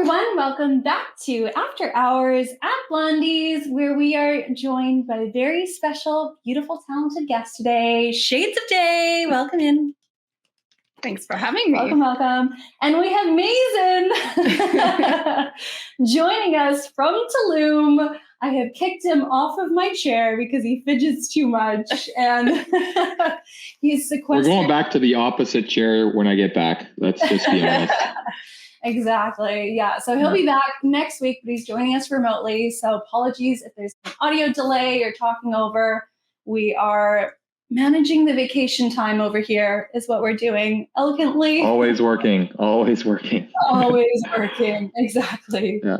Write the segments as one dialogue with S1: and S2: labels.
S1: everyone. Welcome back to After Hours at Blondie's, where we are joined by a very special, beautiful, talented guest today, Shades of Day. Welcome in.
S2: Thanks for having me.
S1: Welcome. And we have Mason joining us from Tulum. I have kicked him off of my chair because he fidgets too much, and he's sequestered.
S3: We're going back to the opposite chair when I get back. Let's just be honest.
S1: Exactly. Yeah. So he'll be back next week, but he's joining us remotely. So apologies if there's an audio delay or talking over. We are managing the vacation time over here is what we're doing elegantly.
S3: Always working.
S1: Always working. Exactly.
S3: Yeah.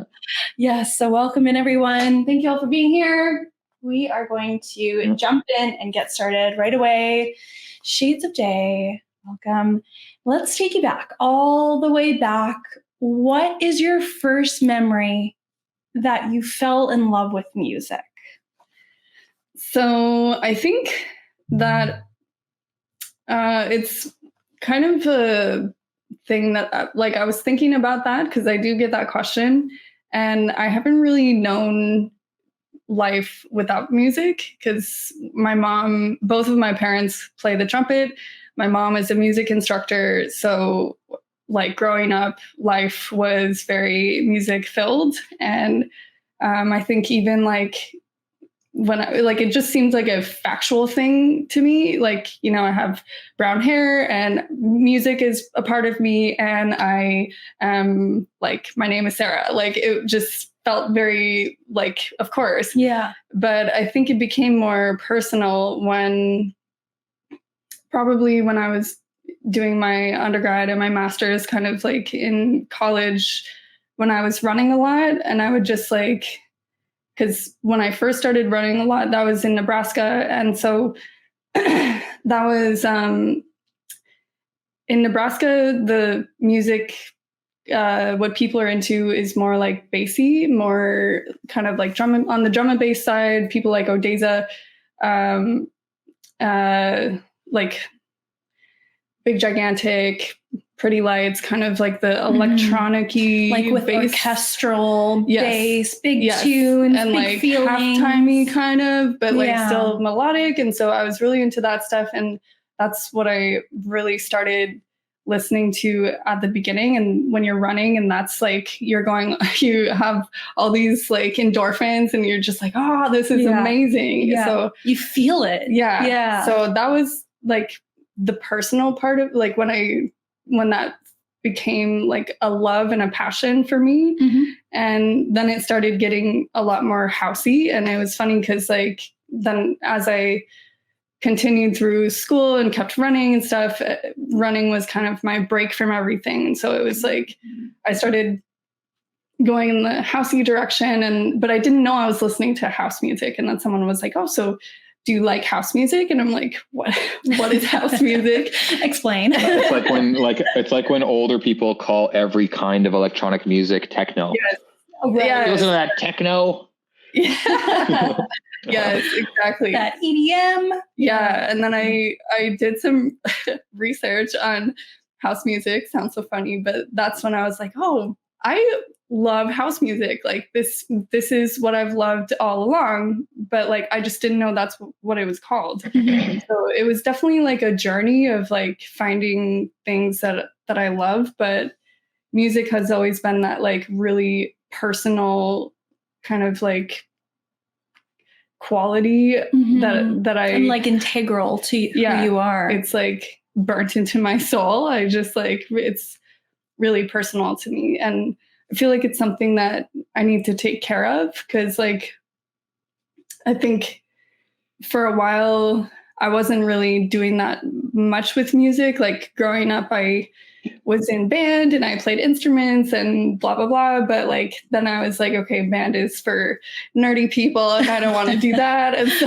S1: Yes. So welcome in, everyone. Thank you all for being here. We are going to jump in and get started right away. Shades of Day. Welcome. Let's take you back, all the way back. What is your first memory that you fell in love with music?
S2: So I think that it's kind of a thing that, I was thinking about that because I do get that question, and I haven't really known life without music because both of my parents play the trumpet. My mom is a music instructor, so growing up, life was very music filled, and I think even when it just seems like a factual thing to me. I have brown hair, and music is a part of me, and I am my name is Sarah. It just felt very of course.
S1: Yeah.
S2: But I think it became more personal probably when I was doing my undergrad and my master's, kind of in college, when I was running a lot. And I would just because when I first started running a lot, that was in Nebraska. And so that was in Nebraska, the music, what people are into is more bassy, more kind of drum on the drum and bass side. People like Odessa, big, gigantic, pretty lights, kind of the electronic-y,
S1: with
S2: bass.
S1: Orchestral bass, big tunes,
S2: and
S1: big feelings.
S2: Half-timey kind of, but still melodic. And so I was really into that stuff, and that's what I really started listening to at the beginning. And when you're running, and that's you have all these endorphins, and you're just oh, this is amazing.
S1: Yeah.
S2: So
S1: you feel it.
S2: Yeah. So that was the personal part of when that became a love and a passion for me.
S1: Mm-hmm.
S2: And then it started getting a lot more housey. And it was funny because then as I continued through school and kept running and stuff, running was kind of my break from everything. And so it was I started going in the housey direction, but I didn't know I was listening to house music. And then someone was oh, so do you like house music? And I'm what is house music?
S1: Explain.
S3: It's like when older people call every kind of electronic music techno.
S2: Yes.
S1: Oh, right.
S3: Yes. Listen to that techno.
S2: Yeah. Yes, exactly.
S1: That EDM.
S2: Yeah. And then I did some research on house music. Sounds so funny, but that's when I was oh, I love house music. This is what I've loved all along, but I just didn't know that's what it was called.
S1: Mm-hmm.
S2: So it was definitely a journey of finding things that I love, but music has always been that really personal kind of quality that I
S1: and integral to who you are.
S2: It's burnt into my soul. I just it's really personal to me, and I feel it's something that I need to take care of because I think for a while I wasn't really doing that much with music. Growing up, I was in band and I played instruments and blah, blah, blah. But then I was okay, band is for nerdy people and I don't want to do that. And so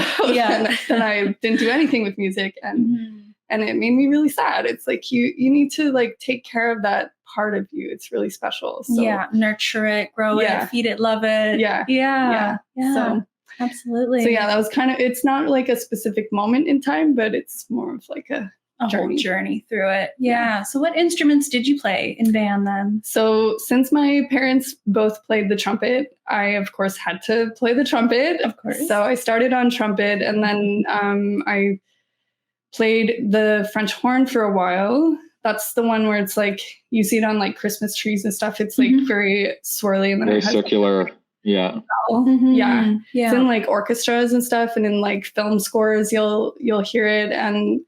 S2: then I didn't do anything with music, and it made me really sad. It's you need to take care of that part of you. It's really special. So,
S1: nurture it, grow it, feed it, love it.
S2: Yeah. So
S1: absolutely.
S2: So that was kind of, it's not a specific moment in time, but it's more of a
S1: a whole journey through it. Yeah. So what instruments did you play in band then?
S2: So since my parents both played the trumpet, I of course had to play the trumpet.
S1: Of course.
S2: So I started on trumpet, and then I played the French horn for a while. That's the one where it's like you see it on like Christmas trees and stuff. It's like very swirly and then
S3: very
S2: it has
S3: circular. Yeah.
S2: Yeah. It's in like orchestras and stuff, and in like film scores you'll hear it. And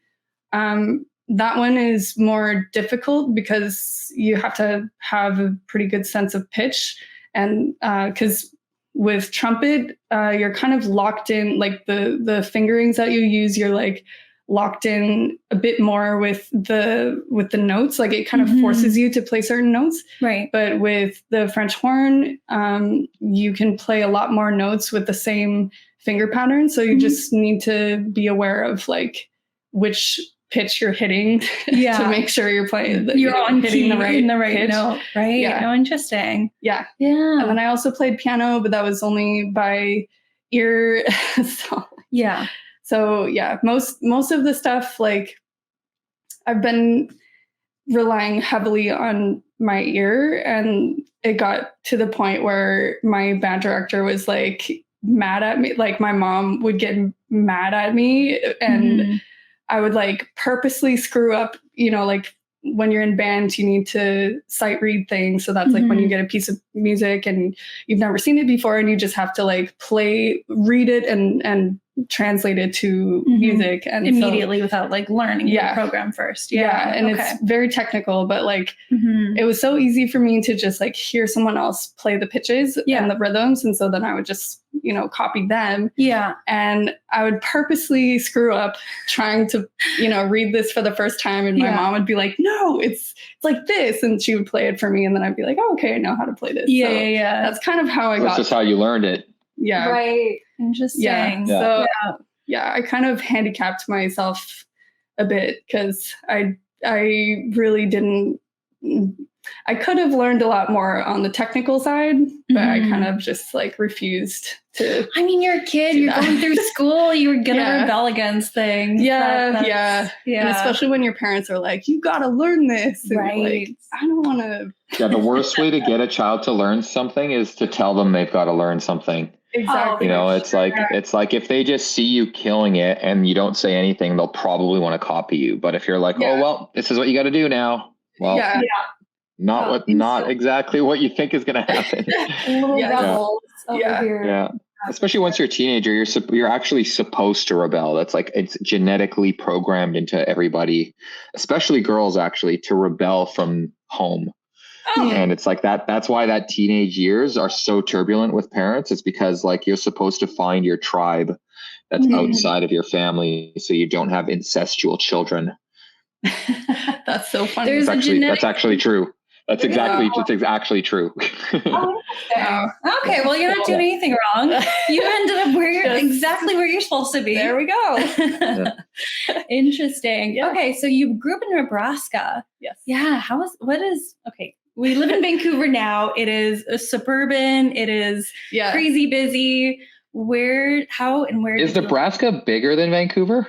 S2: that one is more difficult because you have to have a pretty good sense of pitch. And because with trumpet, you're kind of locked in, like the fingerings that you use, you're like locked in a bit more with the notes. Like it kind of forces you to play certain notes.
S1: Right.
S2: But with the French horn, you can play a lot more notes with the same finger pattern. So you just need to be aware of like which pitch you're hitting to make sure you're playing.
S1: You're on
S2: hitting
S1: the right
S2: pitch.
S1: note. Right.
S2: Yeah.
S1: No, interesting.
S2: Yeah.
S1: Yeah.
S2: And then I also played piano, but that was only by ear. So yeah, most of the stuff, like I've been relying heavily on my ear, and it got to the point where my band director was like mad at me. Like my mom would get mad at me, and I would like purposely screw up, like when you're in band, you need to sight read things. So that's like when you get a piece of music and you've never seen it before, and you just have to like read it and translate it to music, and
S1: immediately without like learning the program first.
S2: And it's very technical, but like it was so easy for me to just like hear someone else play the pitches and the rhythms, and so then I would just copy them. And I would purposely screw up trying to read this for the first time, and my mom would be like, no, it's like this, and she would play it for me, and then I'd be like, oh, okay, I know how to play this. That's kind of how I got.
S3: That's just how you learned it.
S1: Right. Interesting.
S2: So I kind of handicapped myself a bit because I really didn't. I could have learned a lot more on the technical side, but I kind of just like refused to.
S1: I mean, you're a kid, you're going through school, you're gonna rebel against things.
S2: And especially when your parents are like, you gotta learn this. And like, I don't want to.
S3: Yeah, the worst way to get a child to learn something is to tell them they've got to learn something.
S2: Exactly.
S3: It's like if they just see you killing it and you don't say anything, they'll probably want to copy you. But if you're like, oh well, this is what you got to do now. Well, not exactly what you think is going to happen.
S1: Little rebels over here.
S3: Yeah. Especially once you're a teenager, you're actually supposed to rebel. That's like, it's genetically programmed into everybody, especially girls actually, to rebel from home. And it's like that's why that teenage years are so turbulent with parents. It's because like you're supposed to find your tribe that's outside of your family, so you don't have incestual children.
S2: That's so funny.
S3: That's actually true. It's actually true.
S1: Okay, well, you're not doing anything wrong. You ended up exactly where you're supposed to be.
S2: There we go.
S1: Interesting. Yeah. Okay, so you grew up in Nebraska.
S2: Yes.
S1: Yeah. Okay. We live in Vancouver now. It is a suburban. It is crazy busy. Where
S3: is Nebraska bigger than Vancouver?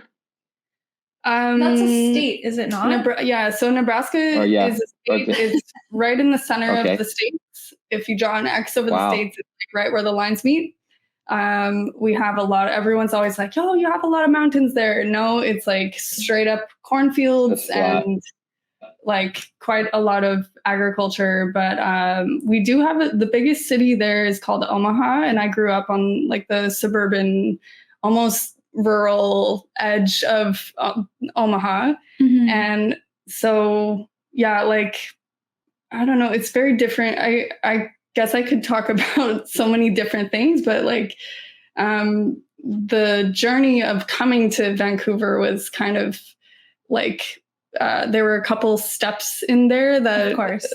S1: That's a state, is it not?
S2: So Nebraska is a state. It's right in the center of the states. If you draw an X over the states, it's like right where the lines meet. We have everyone's always like, oh, you have a lot of mountains there. No, it's like straight up cornfields and like quite a lot of agriculture. But we do have the biggest city there is called Omaha. And I grew up on like the suburban, almost rural edge of Omaha. And so, like, I don't know, it's very different. I guess I could talk about so many different things, but like the journey of coming to Vancouver was kind of like, there were a couple steps in there that, of course,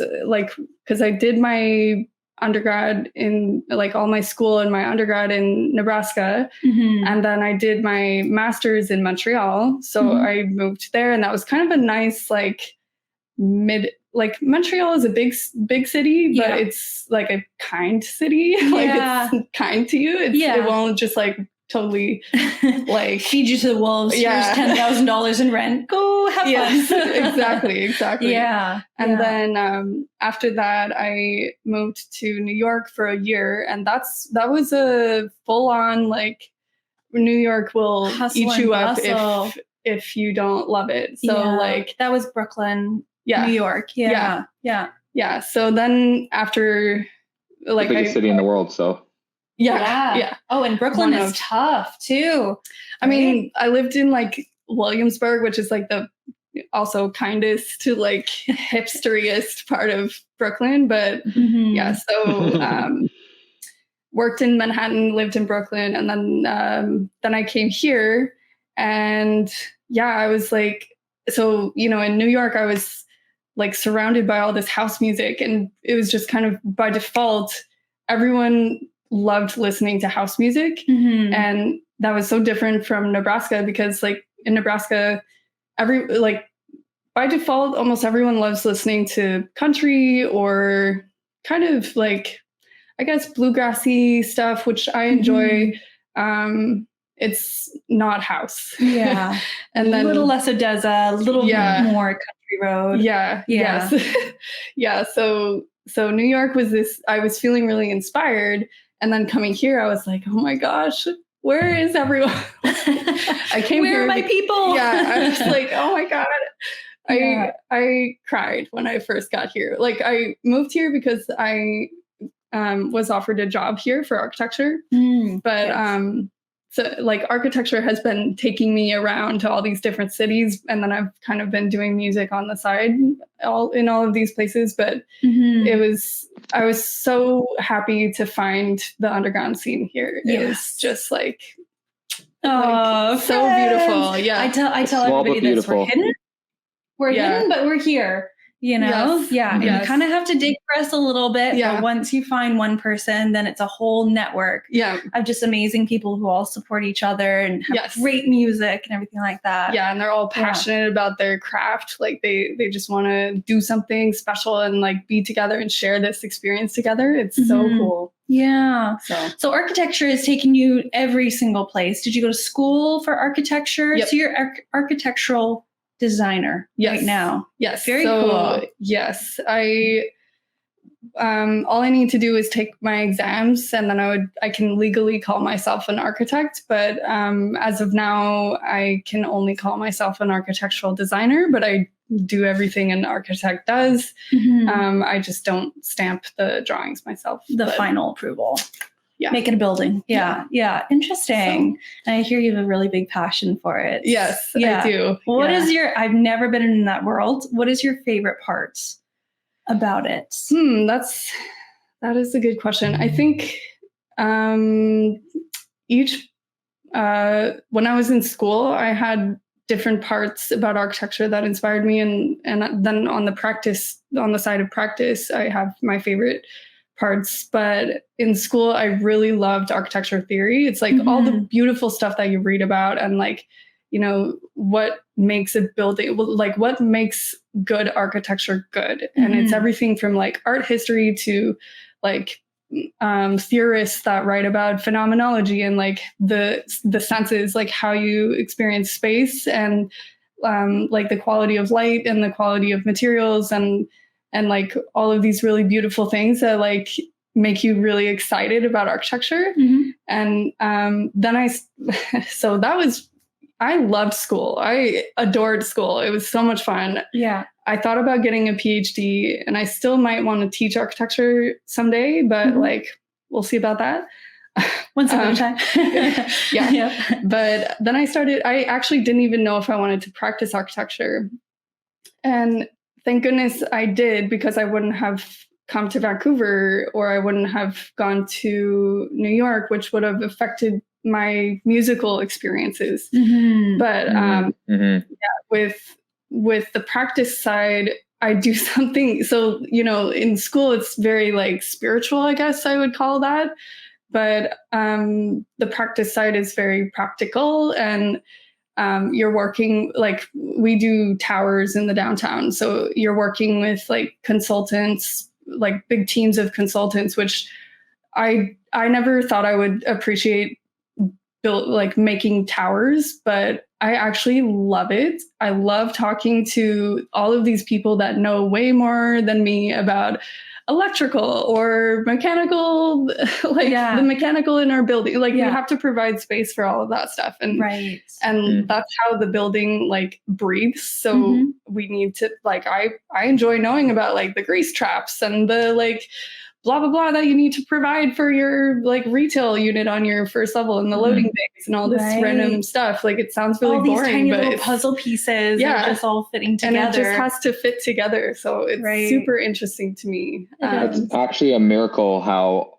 S2: because I did my undergrad in like all my school and my undergrad in Nebraska. And then I did my master's in Montreal. So I moved there, and that was kind of a nice, like Montreal is a big city, but it's like a kind city. Like it's kind to you. It won't just like totally like
S1: feed you to the wolves.
S2: Yeah.
S1: Here's $10,000 in rent. Go have fun.
S2: Exactly.
S1: Yeah.
S2: And then after that, I moved to New York for a year, and that was a full on like New York will
S1: Hustle
S2: eat you
S1: and
S2: up
S1: bustle.
S2: if you don't love it. So like
S1: that was Brooklyn,
S2: yeah,
S1: New York. Yeah.
S2: So then after like
S3: the biggest city in the world, so
S2: yeah.
S1: Oh, and Brooklyn is tough too.
S2: I mean, I lived in like Williamsburg, which is like the also kindest to like hipsteriest part of Brooklyn, but yeah. So worked in Manhattan, lived in Brooklyn, and then I came here, and yeah, I was like, so in New York, I was like surrounded by all this house music, and it was just kind of by default, everyone loved listening to house music, and that was so different from Nebraska because like in Nebraska, by default, almost everyone loves listening to country or kind of like, I guess, bluegrassy stuff, which I enjoy. It's not house.
S1: Yeah.
S2: And then
S1: a little less Odessa, a little more country road.
S2: Yeah. Yes. Yeah. So New York was I was feeling really inspired. And then coming here, I was like, oh my gosh, where is everyone? I came
S1: where
S2: here.
S1: Where are my people?
S2: Yeah. I was like, oh my God. I cried when I first got here. Like I moved here because I was offered a job here for architecture, but so like architecture has been taking me around to all these different cities, and then I've kind of been doing music on the side in all of these places. But I was so happy to find the underground scene here. It was just like so beautiful. Yeah,
S1: I tell everybody this: we're hidden. We're hidden, but we're here. And you kind of have to dig for us a little bit. But once you find one person, then it's a whole network of just amazing people who all support each other and have great music and everything like that.
S2: Yeah, and they're all passionate about their craft. Like they just want to do something special and like be together and share this experience together. It's so cool.
S1: Yeah. So architecture has taken you every single place. Did you go to school for architecture?
S2: Yep.
S1: So you're architectural designer right now.
S2: Yes.
S1: Very cool.
S2: Yes. I all I need to do is take my exams, and then I can legally call myself an architect. But as of now, I can only call myself an architectural designer, but I do everything an architect does. I just don't stamp the drawings myself.
S1: The final approval.
S2: Yeah.
S1: Making a building. Yeah. Interesting. And I hear you have a really big passion for it.
S2: Yes, I do.
S1: What is I've never been in that world. What is your favorite parts about it?
S2: That is a good question. I think when I was in school, I had different parts about architecture that inspired me. And then on the side of practice, I have my favorite parts. But in school, I really loved architecture theory. It's like all the beautiful stuff that you read about, and like, what makes a building, like what makes good architecture good. And it's everything from like art history to like theorists that write about phenomenology and like the senses, like how you experience space, and like the quality of light and the quality of materials, and like all of these really beautiful things that like make you really excited about architecture. And then I loved school. I adored school. It was so much fun.
S1: Yeah.
S2: I thought about getting a PhD, and I still might want to teach architecture someday, but like, we'll see about that.
S1: Once upon a time.
S2: Yeah. But then I actually didn't even know if I wanted to practice architecture. And thank goodness I did, because I wouldn't have come to Vancouver, or I wouldn't have gone to New York, which would have affected my musical experiences. But with the practice side, I do something. So, in school, it's very like spiritual, I guess I would call that. But the practice side is very practical, and you're working, like we do towers in the downtown. So you're working with like consultants, like big teams of consultants, which I never thought I would appreciate built like making towers, but I actually love it. I love talking to all of these people that know way more than me about electrical or mechanical, like the mechanical in our building. Like we have to provide space for all of that stuff. And that's how the building like breathes. So we need to like, I enjoy knowing about like the grease traps and the like blah, blah, blah, that you need to provide for your like retail unit on your first level and the loading bays and all this random stuff. Like it sounds really boring,
S1: tiny
S2: but
S1: little puzzle pieces are just all fitting together.
S2: And it just has to fit together. So it's super interesting to me.
S3: It's actually a miracle how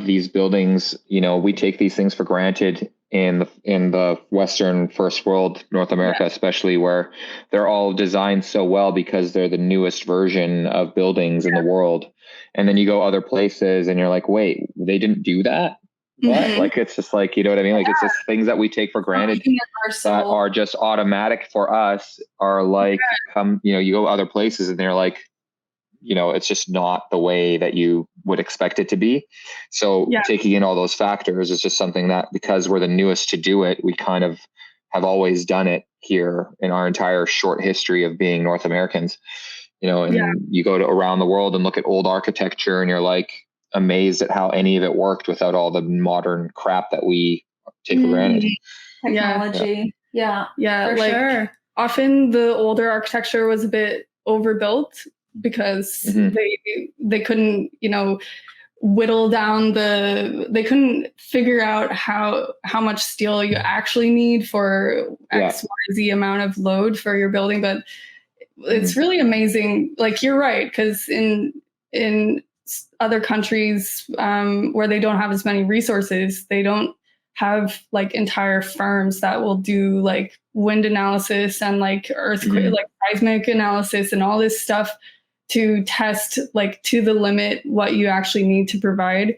S3: these buildings, you know, we take these things for granted in the Western first world, North America, especially, where they're all designed so well because they're the newest version of buildings in the world. And then you go other places and you're like, wait, they didn't do that? What? Like, it's just like, you know what I mean? Like, it's just things that we take for granted that are just automatic for us are like, you know, you go other places and they're like, you know, it's just not the way that you would expect it to be. So taking in all those factors is just something that, because we're the newest to do it, we kind of have always done it here in our entire short history of being North Americans, you know, and you go to around the world and look at old architecture and you're like amazed at how any of it worked without all the modern crap that we take for granted.
S1: Technology. Yeah. For
S2: like,
S1: sure.
S2: Often the older architecture was a bit overbuilt because they couldn't, you know, whittle down they couldn't figure out how much steel you actually need for X, Y, Z amount of load for your building. But it's really amazing. Like, you're right. Cause in other countries where they don't have as many resources, they don't have like entire firms that will do like wind analysis and like earthquake, like seismic analysis and all this stuff to test like to the limit what you actually need to provide.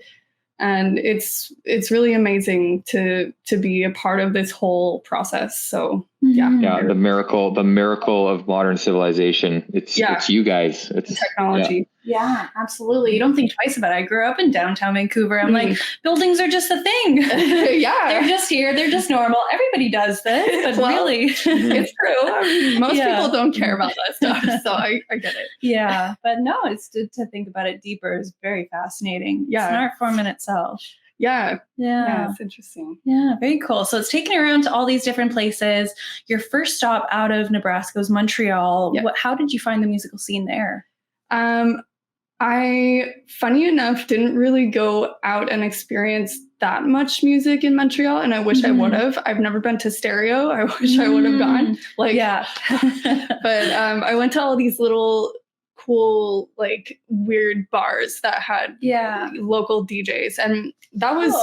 S2: And it's really amazing to be a part of this whole process. So
S3: the miracle of modern civilization. It's you guys. It's
S2: technology.
S1: Yeah, absolutely. You don't think twice about it. I grew up in downtown Vancouver. I'm like, buildings are just a thing. They're just here. They're just normal. Everybody does this, but really,
S2: it's true. I mean, most people don't care about that stuff, so I get it.
S1: Yeah, but no, it's to think about it deeper is very fascinating.
S2: Yeah,
S1: it's an art form in itself.
S2: Yeah, it's interesting.
S1: Yeah, very cool. So it's taken around to all these different places. Your first stop out of Nebraska was Montreal.
S2: Yeah.
S1: How did you find the musical scene there?
S2: I, funny enough, didn't really go out and experience that much music in Montreal, and I wish I would have. I've never been to Stereo. I wish I would have gone. Like, but I went to all these little cool, like weird bars that had local DJs, and that was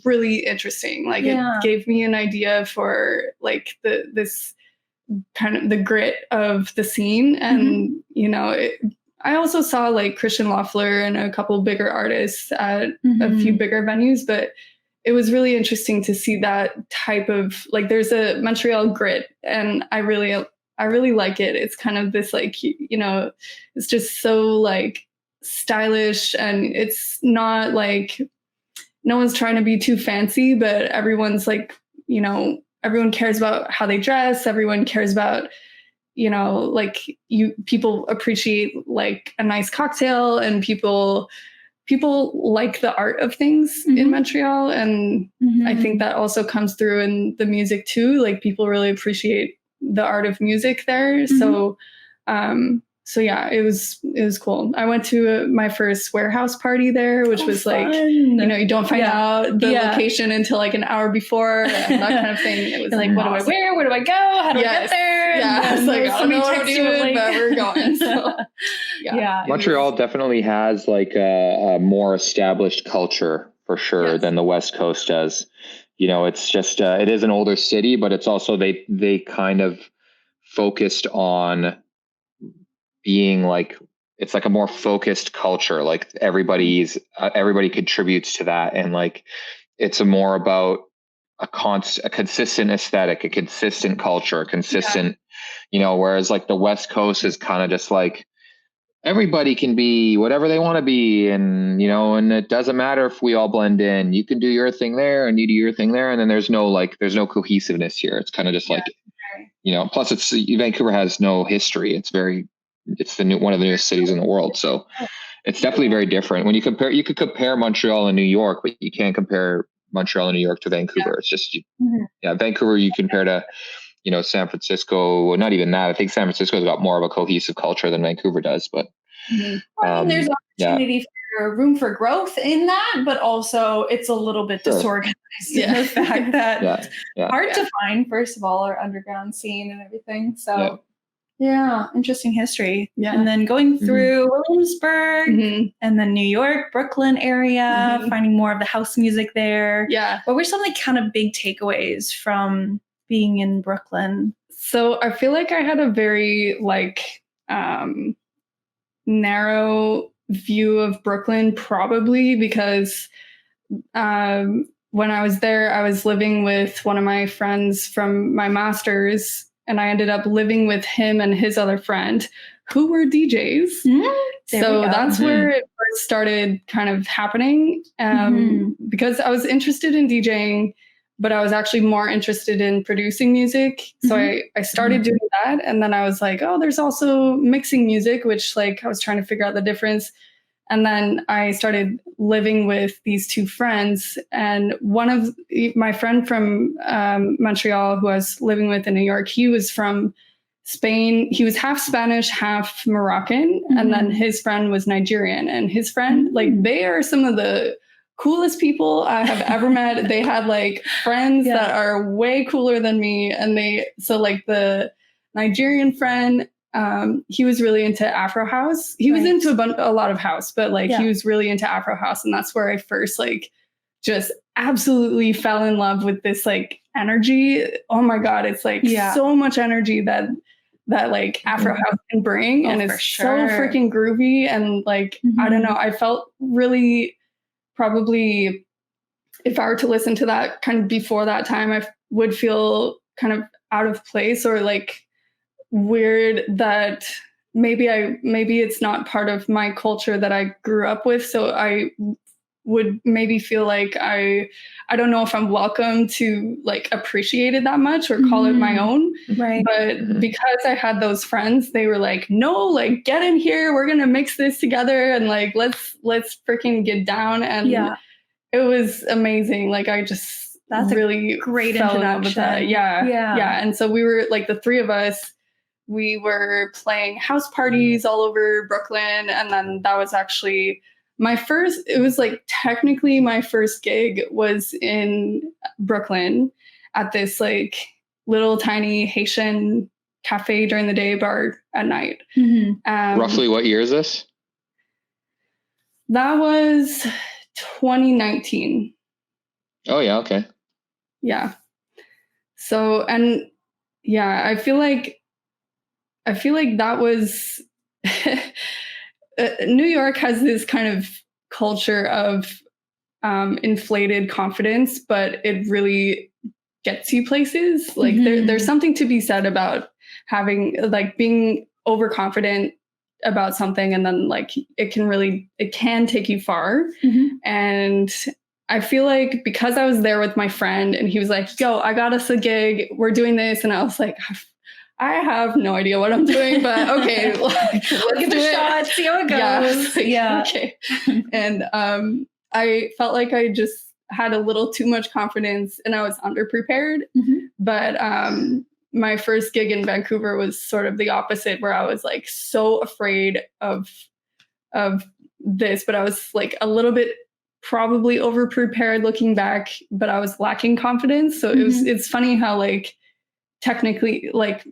S2: really interesting. Like, it gave me an idea for like this kind of the grit of the scene, and you know. I also saw like Christian Loeffler and a couple bigger artists at a few bigger venues, but it was really interesting to see that type of like, there's a Montreal grit, and I really like it. It's kind of this like, you know, it's just so like stylish, and it's not like, no one's trying to be too fancy, but everyone's like, you know, everyone cares about how they dress. Everyone cares about, you know, like people appreciate like a nice cocktail, and people like the art of things in Montreal. And I think that also comes through in the music too. Like, people really appreciate the art of music there. So yeah, it was cool. I went to my first warehouse party there, which was fun. Like, you know, you don't find out the location until like an hour before, and that kind of thing. It was
S1: like, what do I wear? Where do I go? How do I get there?
S2: Yeah, it's like, I don't know what I'm doing, but we're going. So,
S3: Montreal definitely has like a more established culture for sure than the West Coast does. You know, it's just it is an older city, but it's also they kind of focused on being like, it's like a more focused culture. Like, everybody contributes to that, and like it's more about a consistent aesthetic, a consistent culture, a consistent, you know. Whereas like the West Coast is kind of just like everybody can be whatever they want to be, and and it doesn't matter if we all blend in. You can do your thing there and you do your thing there, and then there's no cohesiveness here. It's kind of just like, plus Vancouver has no history. It's one of the newest cities in the world, so it's definitely very different. When you could compare Montreal and New York, but you can't compare Montreal and New York to Vancouver. It's just Vancouver you compare to San Francisco. Well, not even that. I think San Francisco's got more of a cohesive culture than Vancouver does. But
S1: I think there's opportunity for room for growth in that, but also it's a little bit disorganized in the fact that hard to find, first of all, our underground scene and everything. So interesting history. Yeah. And then going through Williamsburg and then New York, Brooklyn area, finding more of the house music there. Yeah. What were some like kind of big takeaways from being in Brooklyn?
S2: So I feel like I had a very narrow view of Brooklyn, probably because when I was there, I was living with one of my friends from my master's, and I ended up living with him and his other friend who were DJs. So that's where it first started kind of happening, because I was interested in DJing, but I was actually more interested in producing music. So I started doing that. And then I was like, oh, there's also mixing music, which I was trying to figure out the difference. And then I started living with these two friends. And one of my friend from Montreal, who I was living with in New York, he was from Spain. He was half Spanish, half Moroccan. And then his friend was Nigerian. And his friend, they are some of the coolest people I have ever met. They had friends that are way cooler than me. And the Nigerian friend, he was really into Afro house. He was into a lot of house, but he was really into Afro house. And that's where I first just absolutely fell in love with this energy. Oh my God. It's so much energy that Afro house can bring. And it's so freaking groovy. And I don't know, I felt really, probably if I were to listen to that kind of before that time, I would feel kind of out of place or weird that maybe it's not part of my culture that I grew up with. So I would maybe feel I don't know if I'm welcome to appreciate it that much or call it my own. Right. But because I had those friends, they were no, get in here. We're going to mix this together and let's freaking get down. And it was amazing. That's really
S1: a great
S2: fell
S1: introduction.
S2: in love with that. Yeah. And so we were the three of us, we were playing house parties all over Brooklyn. And then that was actually technically my first gig was in Brooklyn at this little tiny Haitian cafe during the day, bar at night.
S3: Roughly what year is this?
S2: That was 2019.
S3: Oh yeah. Okay.
S2: Yeah. So, and yeah, I feel like that was New York has this kind of culture of inflated confidence, but it really gets you places. There's something to be said about having being overconfident about something, and then it can take you far. And I feel because I was there with my friend and he was yo, I got us a gig, we're doing this, and I was I have no idea what I'm doing, but okay, let's
S1: give it a shot, see how it goes.
S2: Okay. And I felt I just had a little too much confidence and I was underprepared. But my first gig in Vancouver was sort of the opposite, where I was so afraid of this, but I was a little bit probably overprepared looking back, but I was lacking confidence. So it's funny how technically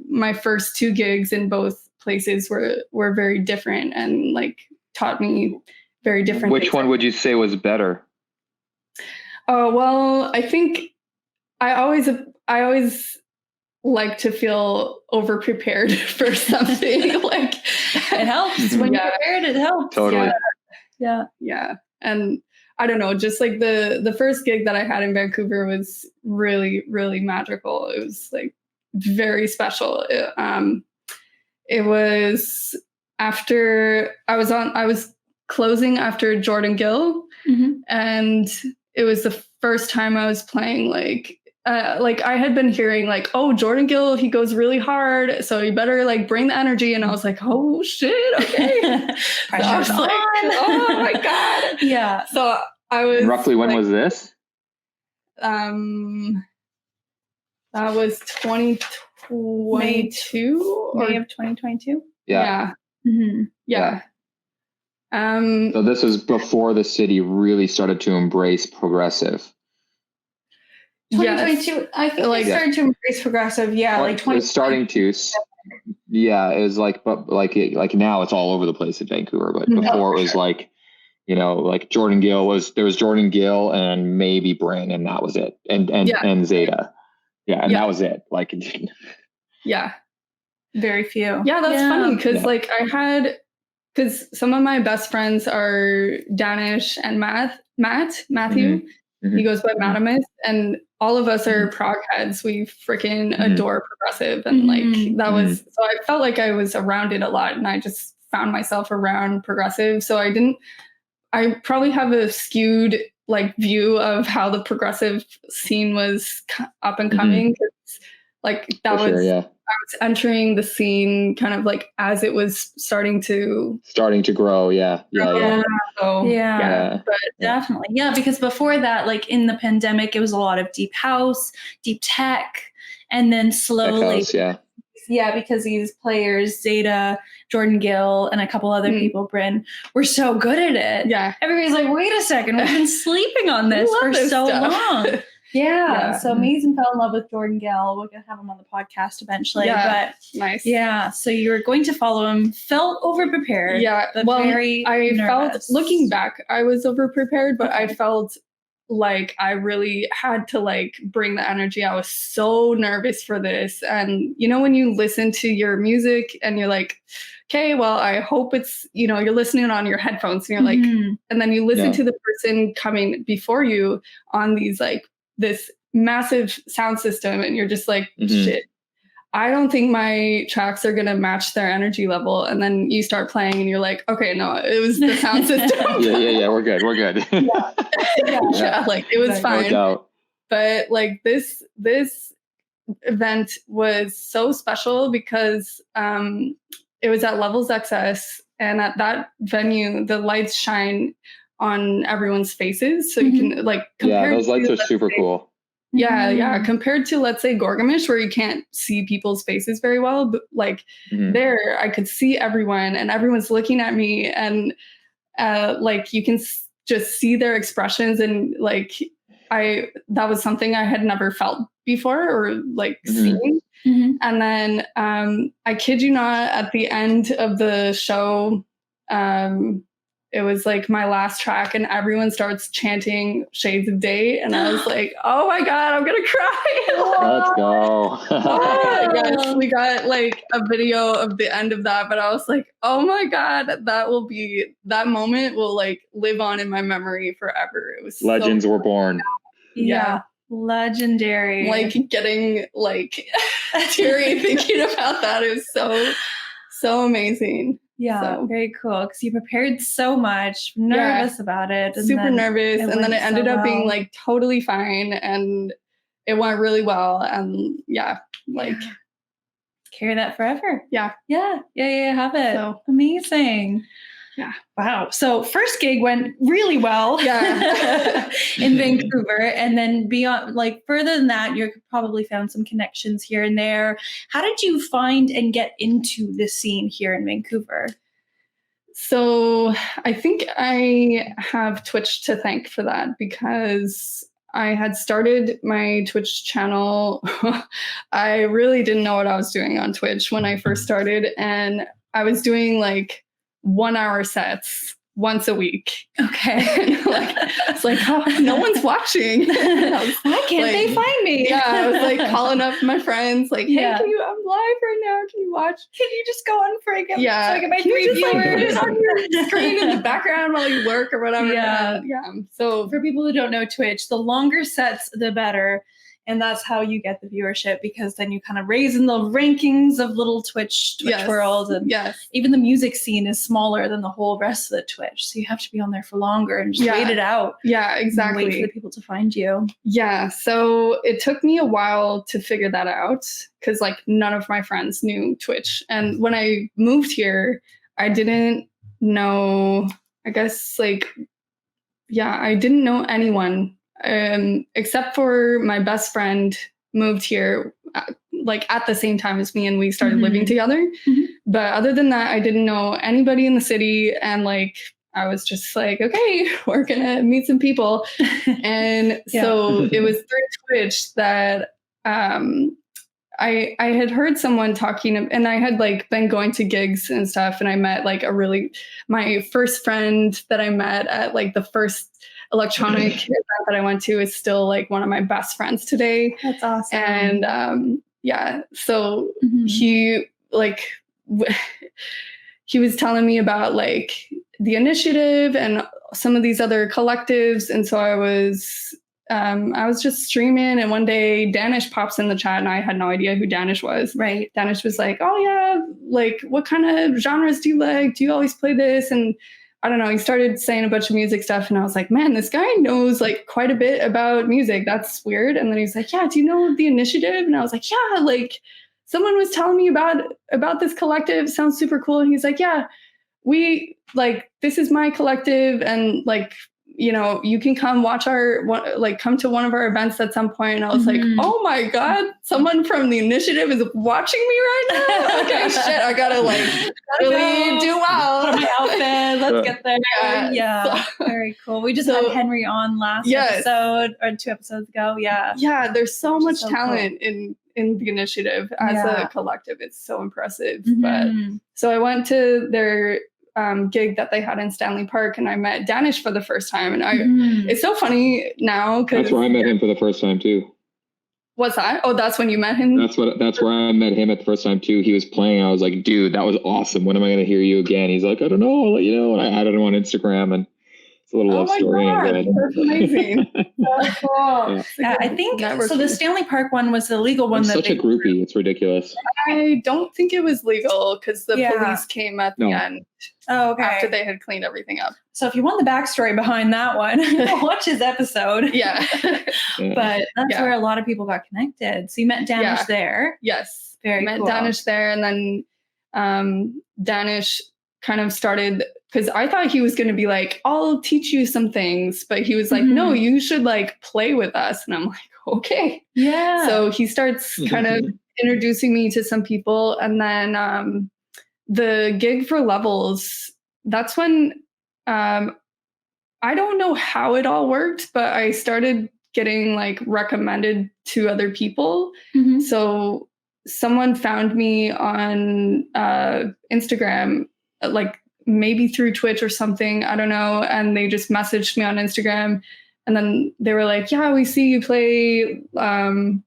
S2: my first two gigs in both places were very different and taught me very different
S3: Which
S2: things.
S3: one would you say was better?
S2: Oh, well, I think I always like to feel over prepared for something.
S1: It helps when you're prepared, it helps.
S3: Totally.
S2: Yeah. And I don't know, just the first gig that I had in Vancouver was really, really magical. It was very special. It was after I was closing after Jordan Gill, and it was the first time I was playing like I had been hearing like, oh, Jordan Gill, he goes really hard, so you better like bring the energy. And I was like, oh shit, okay. So I was like, oh my god,
S1: yeah.
S2: So I was.
S3: And roughly when was this?
S2: That was 2022
S1: May of 2022.
S2: Yeah. Yeah.
S3: So this was before the city really started to embrace progressive.
S1: 2022, yes. I think it started to embrace progressive. Yeah,
S3: well,
S1: like 20.
S3: It's starting to. Yeah, it was like, but like now it's all over the place in Vancouver. But before it was like, you know, like Jordan Gill there was Jordan Gill and maybe Brain, and that was it, and Zeta. Yeah, and that was it. Like,
S2: yeah,
S1: very few.
S2: Yeah, that's funny because like because some of my best friends are Danish and Matthew. He goes by Matamus, and all of us are prog heads. We freaking adore progressive, and like that was. So I felt like I was around it a lot, and I just found myself around progressive. So I probably have a skewed like view of how the progressive scene was up and coming. Like that was. Sure, yeah. I was entering the scene kind of like as it was starting to
S3: grow. Yeah.
S1: So, but definitely. Yeah. Because before that, like in the pandemic, it was a lot of deep house, deep tech, and then slowly. Because these players, Zeta, Jordan Gill, and a couple other people, Bryn, were so good at it.
S2: Yeah.
S1: Everybody's like, wait a second, we've been sleeping on this for so long. Yeah. So Mason fell in love with Jordan Gill. We're going to have him on the podcast eventually.
S2: Yeah.
S1: But
S2: nice.
S1: Yeah. So you were going to follow him, felt overprepared.
S2: Yeah.
S1: Well, I
S2: felt, looking back, I was overprepared, but I felt like I really had to like bring the energy. I was so nervous for this. And you know, when you listen to your music and you're like, okay, well, I hope it's, you know, you're listening on your headphones and you're like, and then you listen to the person coming before you on these like this massive sound system, and you're just like, shit, I don't think my tracks are gonna match their energy level. And then you start playing and you're like, okay, no, it was the sound system.
S3: yeah, we're good.
S2: Yeah, like it was fine. But like this event was so special because it was at Levels XS, and at that venue the lights shine on everyone's faces, so you can like compare
S3: those lights are super cool.
S2: Yeah, compared to, let's say, Gorg-o-mish, where you can't see people's faces very well, but like there I could see everyone and everyone's looking at me, and like you can just see their expressions, and like that was something I had never felt before or like seen. And then I kid you not, at the end of the show, it was like my last track and everyone starts chanting Shades of Day. And I was like, oh my God, I'm going to cry.
S3: Let's go.
S2: Yes, we got like a video of the end of that, but I was like, oh my God, that moment will like live on in my memory forever. It was
S3: Legends were born.
S1: Yeah. Legendary.
S2: Like getting like teary thinking about that. It was so amazing.
S1: Yeah, very cool. Because you prepared so much, nervous about it.
S2: And super nervous. And then it ended up being like totally fine. And it went really well. And
S1: carry that forever.
S2: Yeah.
S1: Have it.
S2: So
S1: amazing.
S2: Yeah.
S1: Wow. So first gig went really well.
S2: Yeah.
S1: In Vancouver. And then beyond, like further than that, you probably found some connections here and there. How did you find and get into the scene here in Vancouver?
S2: So I think I have Twitch to thank for that, because I had started my Twitch channel. I really didn't know what I was doing on Twitch when I first started. And I was doing like 1 hour sets once a week.
S1: Okay.
S2: It's like, oh, no one's watching.
S1: Why can't they find me?
S2: Yeah, I was like calling up my friends, like, hey, I'm live right now. Can you watch?
S1: Can you just go on for a game?
S2: Yeah.
S1: So I get my 3 viewers
S2: on your screen in the background while you work or whatever.
S1: Yeah.
S2: So
S1: for people who don't know Twitch, the longer sets, the better. And that's how you get the viewership, because then you kind of raise in the rankings of little Twitch world. And even the music scene is smaller than the whole rest of the Twitch. So you have to be on there for longer and just wait it out.
S2: Yeah, exactly.
S1: Wait for the people to find you.
S2: Yeah. So it took me a while to figure that out, because like none of my friends knew Twitch. And when I moved here, I didn't know, I guess like, I didn't know anyone. Except for my best friend moved here like at the same time as me, and we started living together. But other than that, I didn't know anybody in the city, and like I was just like, okay, we're gonna meet some people. And so it was through Twitch that I had heard someone talking, and I had like been going to gigs and stuff, and I met like my first friend that I met at like the first electronic event that I went to is still like one of my best friends today.
S1: That's awesome.
S2: And so he like he was telling me about like the initiative and some of these other collectives, and so I was just streaming, and one day Danish pops in the chat, and I had no idea who Danish was.
S1: Right.
S2: Danish was like, oh yeah, like what kind of genres do you like? Do you always play this? And I don't know, he started saying a bunch of music stuff, and I was like, man, this guy knows like quite a bit about music. That's weird. And then he's like, yeah, do you know the initiative? And I was like, yeah, like someone was telling me about this collective. Sounds super cool. And he's like, yeah, we like, this is my collective, and like, you know, you can come watch come to one of our events at some point. And I was like, oh my God, someone from the initiative is watching me right now. Okay, shit, I gotta like really do well.
S1: Put on my outfit. Let's get there. Yeah. So, very cool. We just had Henry on last episode or 2 episodes ago. Yeah.
S2: Yeah, there's so much talent in the initiative as a collective. It's so impressive. But so I went to their gig that they had in Stanley Park, and I met Danish for the first time, and it's so funny now because
S3: that's where I met him for the first time too.
S2: What's that? Oh, that's when you met him?
S3: That's where I met him at the first time too. He was playing. I was like, dude, that was awesome. When am I going to hear you again? He's like, I don't know. I'll let you know. And I added him on Instagram, and it's a little love story.
S2: That's amazing. That's cool.
S1: Yeah, I think so. The Stanley Park one was the legal one.
S3: Such a groupie. It's ridiculous.
S2: I don't think it was legal because the police came at the end.
S1: Oh, okay.
S2: After they had cleaned everything up.
S1: So if you want the backstory behind that one, watch his episode.
S2: Yeah.
S1: But that's where a lot of people got connected. So you met Danish there.
S2: Yes.
S1: Very
S2: met
S1: cool.
S2: Danish there, and then Danish kind of started, because I thought he was going to be like, I'll teach you some things. But he was like, no, you should like play with us. And I'm like, okay.
S1: Yeah.
S2: So he starts kind of introducing me to some people. And then the gig for Levels, that's when I don't know how it all worked, but I started getting like recommended to other people. So someone found me on Instagram, like maybe through Twitch or something, I don't know. And they just messaged me on Instagram, and then they were like, yeah, we see you play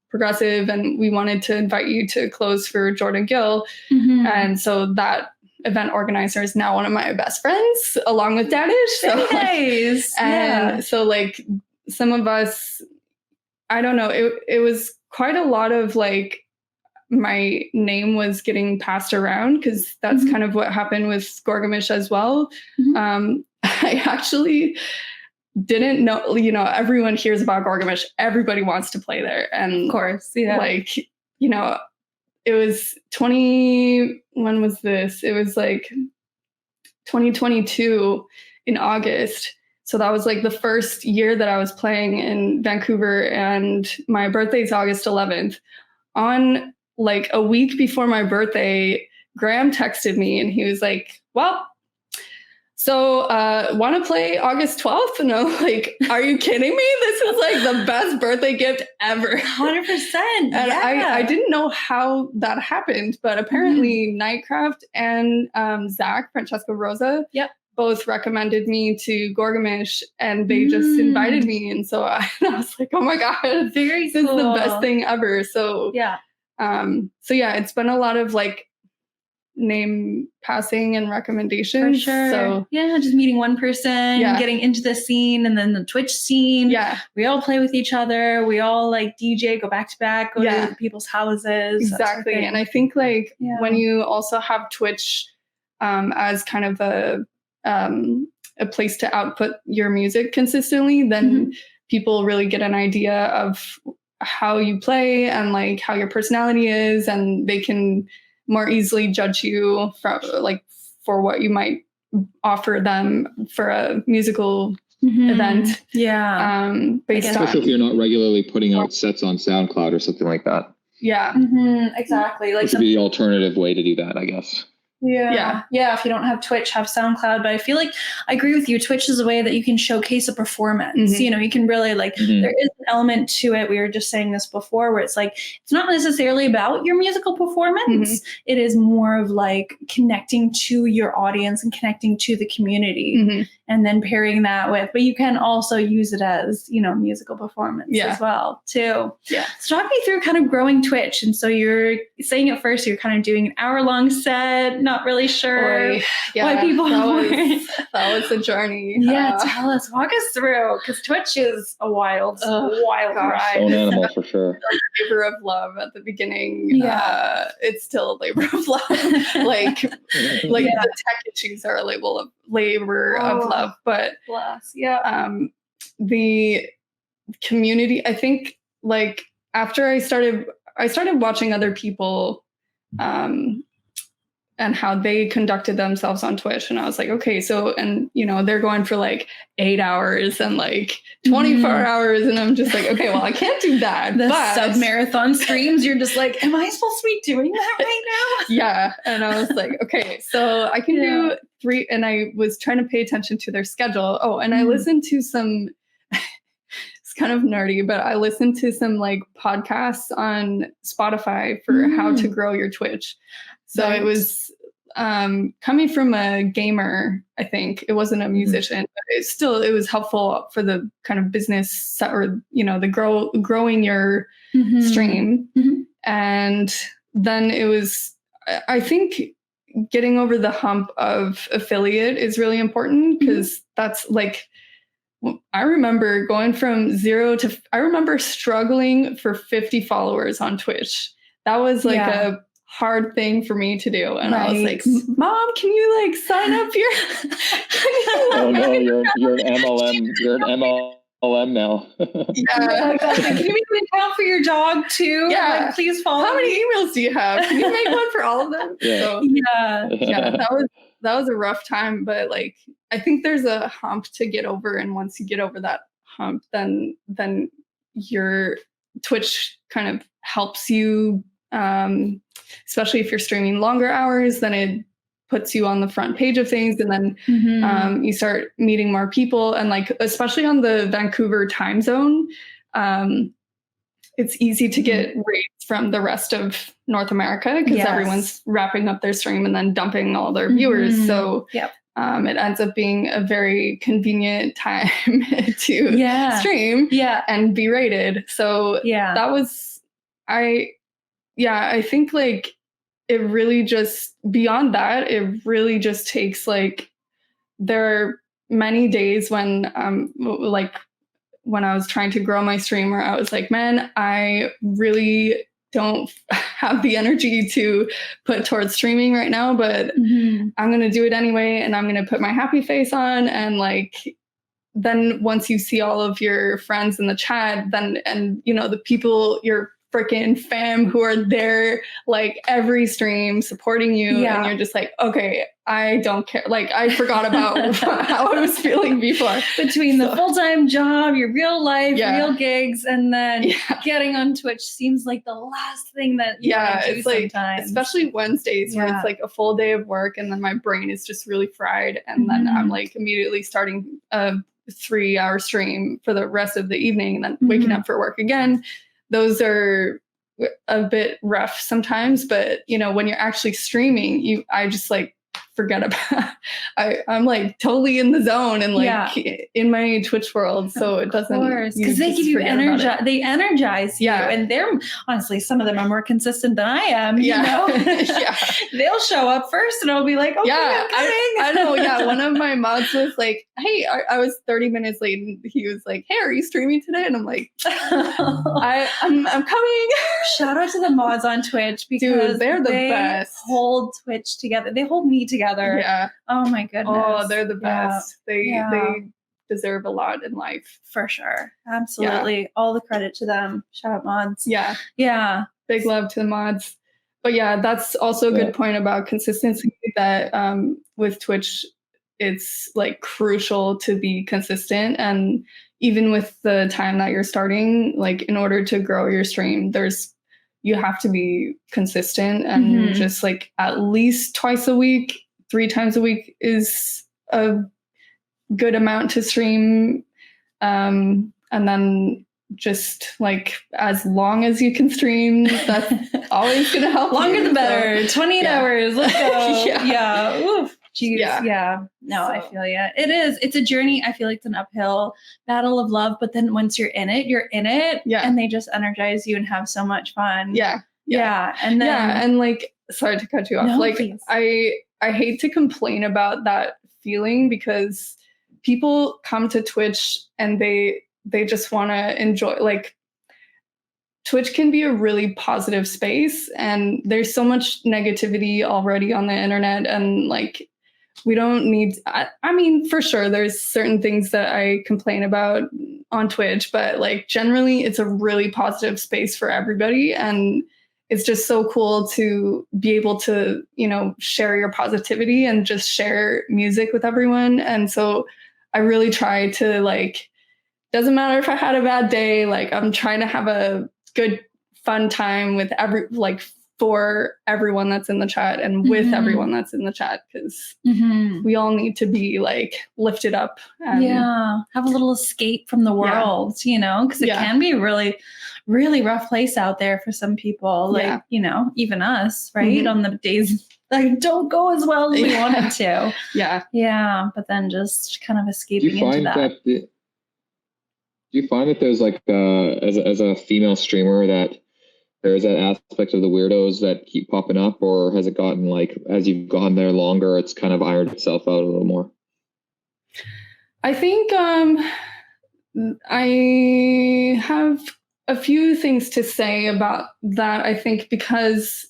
S2: progressive, and we wanted to invite you to close for Jordan Gill. And so that event organizer is now one of my best friends, along with Danish. So,
S1: nice.
S2: And so like some of us, I don't know, it was quite a lot of like, my name was getting passed around, because that's kind of what happened with Gorg-o-mish as well. I actually didn't know, you know, everyone hears about Gorg-o-mish. Everybody wants to play there. And
S1: of course,
S2: like, you know, it was when was this? It was like 2022 in August. So that was like the first year that I was playing in Vancouver, and my birthday is August 11th. On like a week before my birthday, Graham texted me, and he was like, well, so want to play August 12th? And I'm like, are you kidding me? This is like the best birthday gift ever.
S1: 100%.
S2: And I didn't know how that happened, but apparently Nightcraft and Zach, Francesco Rosa, both recommended me to Gorg-o-mish, and they just invited me. And so I was like, oh my God, this is the best thing ever. So it's been a lot of like name passing and recommendations.
S1: For sure.
S2: So
S1: yeah, just meeting one person,
S2: Yeah.
S1: getting into the scene, and then the Twitch scene.
S2: yeah,
S1: We all play with each other. We all like DJ, go back to back, go
S2: Yeah.
S1: to people's houses. that sort of
S2: exactly.
S1: thing.
S2: And I think like
S1: Yeah.
S2: when you also have Twitch as kind of a place to output your music consistently, then people really get an idea of how you play and like how your personality is, and they can more easily judge you for what you might offer them for a musical event.
S1: Yeah.
S2: Based
S3: Especially if
S2: on
S3: you're not regularly putting out sets on SoundCloud or something like that.
S2: yeah.
S1: Exactly. Like
S3: Which would be the alternative way to do that, I guess.
S1: Yeah. If you don't have Twitch, have SoundCloud. But I feel like I agree with you. Twitch is a way that you can showcase a performance. You know, you can really like, there is an element to it. We were just saying this before, where it's like, it's not necessarily about your musical performance. It is more of like connecting to your audience and connecting to the community, and then pairing that with, but you can also use it as, you know, musical performance as well too.
S2: Yeah.
S1: So talk me through kind of growing Twitch. And so you're saying at first you're kind of doing an hour-long set, not really sure why people weren't.
S2: That was a journey.
S1: Yeah, tell us, walk us through, because Twitch is a wild ride.
S3: Own animal for sure.
S2: Labor of love at the beginning. It's still a labor of love. like the tech issues are a labor of love, but the community, I think, like after I started watching other people and how they conducted themselves on Twitch, and I was like, okay, so, and you know, they're going for like 8 hours and like 24 hours, and I'm just like, okay, well, I can't do that.
S1: The sub-marathon streams, you're just like, am I supposed to be doing that right now?
S2: Yeah. And I was like, okay, so I can do 3, and I was trying to pay attention to their schedule. Oh, and I listened to some, it's kind of nerdy, but I listened to some like podcasts on Spotify for how to grow your Twitch. So it was coming from a gamer, I think. It wasn't a musician, but it was helpful for the kind of business or, you know, the growing your stream. And then it was, I think, getting over the hump of affiliate is really important, because that's like, I remember going from 0 to, I remember struggling for 50 followers on Twitch. That was like a hard thing for me to do. And I was like, Mom, can you like sign up here?
S3: Oh no, you're an MLM. You're an MLM now.
S1: Can you make an account for your dog too?
S2: Yeah.
S1: Like, please follow
S2: How many
S1: me.
S2: emails do you have? Can you make one for all of them?
S3: Yeah.
S2: So, that was a rough time, but like, I think there's a hump to get over. And once you get over that hump, then your Twitch kind of helps you, especially if you're streaming longer hours, then it puts you on the front page of things. And then you start meeting more people. And like, especially on the Vancouver time zone, it's easy to get rates from the rest of North America, because everyone's wrapping up their stream and then dumping all their viewers. So it ends up being a very convenient time to stream and be rated. So that was, I think like it really just, beyond that, it really just takes like, there are many days when like when I was trying to grow my stream where I was like, man, I really don't have the energy to put towards streaming right now, but I'm going to do it anyway. And I'm going to put my happy face on. And like, then once you see all of your friends in the chat, then, and you know, the people, your freaking fam who are there like every stream supporting you, and you're just like, okay, I don't care. Like, I forgot about how I was feeling before.
S1: Between the full-time job, your real life, real gigs, and then getting on Twitch seems like the last thing that you want to do sometimes.
S2: Especially Wednesdays where it's like a full day of work, and then my brain is just really fried, and then I'm like immediately starting a 3-hour stream for the rest of the evening, and then waking up for work again. Those are a bit rough sometimes, but you know, when you're actually streaming, I just like forget about I'm like totally in the zone and like in my Twitch world, so it doesn't,
S1: because they give you energy, they energize you, and they're honestly, some of them are more consistent than I am, you know. They'll show up first and I'll be like, okay,
S2: I know. One of my mods was like, hey, I was 30 minutes late, and he was like, hey, are you streaming today? And I'm like, I'm coming.
S1: Shout out to the mods on Twitch, because
S2: they're the best.
S1: Hold Twitch together. They hold me together.
S2: Yeah.
S1: Oh my goodness.
S2: Oh, they're the best. They deserve a lot in life.
S1: For sure. Absolutely. All the credit to them. Shout out mods.
S2: Yeah.
S1: Yeah.
S2: Big love to the mods. But yeah, that's also a good point about consistency, that with Twitch, it's like crucial to be consistent. And even with the time that you're starting, like in order to grow your stream, you have to be consistent, and just like at least twice a week, 3 times a week is a good amount to stream. And then just like as long as you can stream, that's always going to help.
S1: Longer the better. 28 hours. Let's go. Yeah. Oof. Jeez. Yeah. No, I feel you. It's a journey. I feel like it's an uphill battle of love, but then once you're in it, and they just energize you and have so much fun. Yeah. And then,
S2: and like, sorry to cut you off. Please. I hate to complain about that feeling, because people come to Twitch and they just want to enjoy, like, Twitch can be a really positive space, and there's so much negativity already on the internet, and like, we don't need, I mean, for sure, there's certain things that I complain about on Twitch, but like generally it's a really positive space for everybody. And it's just so cool to be able to, you know, share your positivity and just share music with everyone. And so I really try to, like, doesn't matter if I had a bad day, like I'm trying to have a good, fun time with for everyone that's in the chat, and with everyone that's in the chat, because we all need to be like lifted up and
S1: have a little escape from the world, you know, because it can be a really, really rough place out there for some people, like, you know, even us, right? On the days that don't go as well as we wanted to. But then just kind of escaping into that.
S3: Do you find that there's like, as a female streamer, that there's that aspect of the weirdos that keep popping up, or has it gotten, like, as you've gone there longer, it's kind of ironed itself out a little more?
S2: I think I have a few things to say about that. I think because,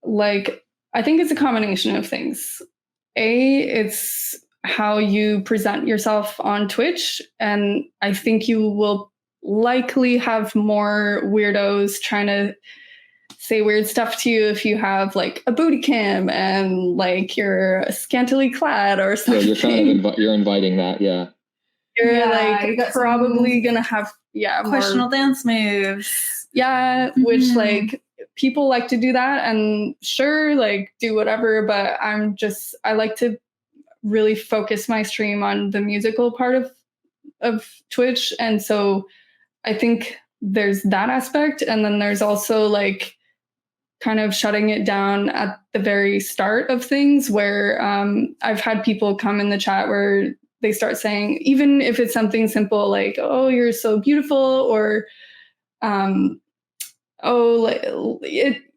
S2: like, I think it's a combination of things. It's how you present yourself on Twitch, and I think you will likely have more weirdos trying to say weird stuff to you if you have like a booty cam and like you're scantily clad or something.
S3: Yeah, you're kind of you're inviting that.
S2: You're like probably gonna have
S1: questionable dance moves.
S2: Which like people like to do that, and sure, like do whatever, but I like to really focus my stream on the musical part of Twitch. And so I think there's that aspect. And then there's also like kind of shutting it down at the very start of things, where I've had people come in the chat where they start saying, even if it's something simple like, oh, you're so beautiful, or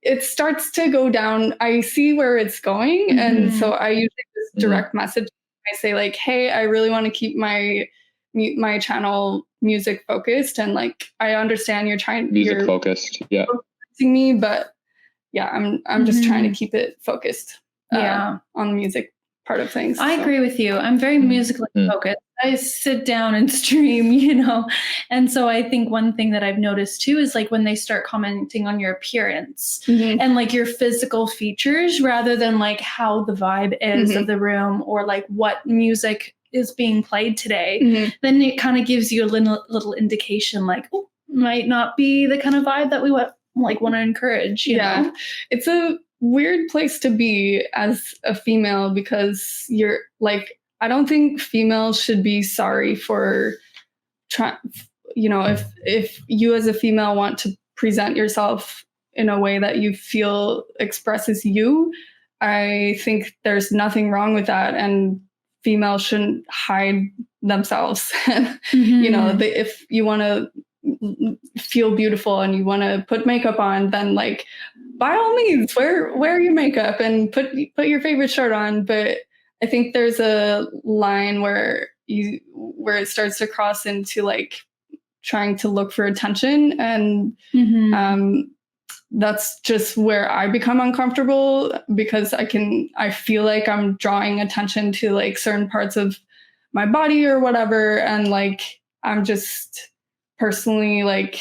S2: it starts to go down. I see where it's going. And so I usually just direct message. I say like, hey, I really want to keep my channel music focused, and like I understand you're
S3: focused,
S2: me, but I'm just trying to keep it focused on the music part of things.
S1: I agree with you. I'm very musically focused. I sit down and stream, you know, and so I think one thing that I've noticed too is like when they start commenting on your appearance and like your physical features, rather than like how the vibe is of the room, or like what music is being played today, then it kind of gives you a little indication, like, oh, might not be the kind of vibe that we want to encourage. You know?
S2: It's a weird place to be as a female, because you're like, I don't think females should be sorry for if you as a female want to present yourself in a way that you feel expresses you, I think there's nothing wrong with that, and females shouldn't hide themselves. You know, if you want to feel beautiful and you want to put makeup on, then like by all means wear your makeup and put your favorite shirt on. But I think there's a line where it starts to cross into like trying to look for attention, and that's just where I become uncomfortable, because I feel like I'm drawing attention to like certain parts of my body or whatever. And like, I'm just personally like,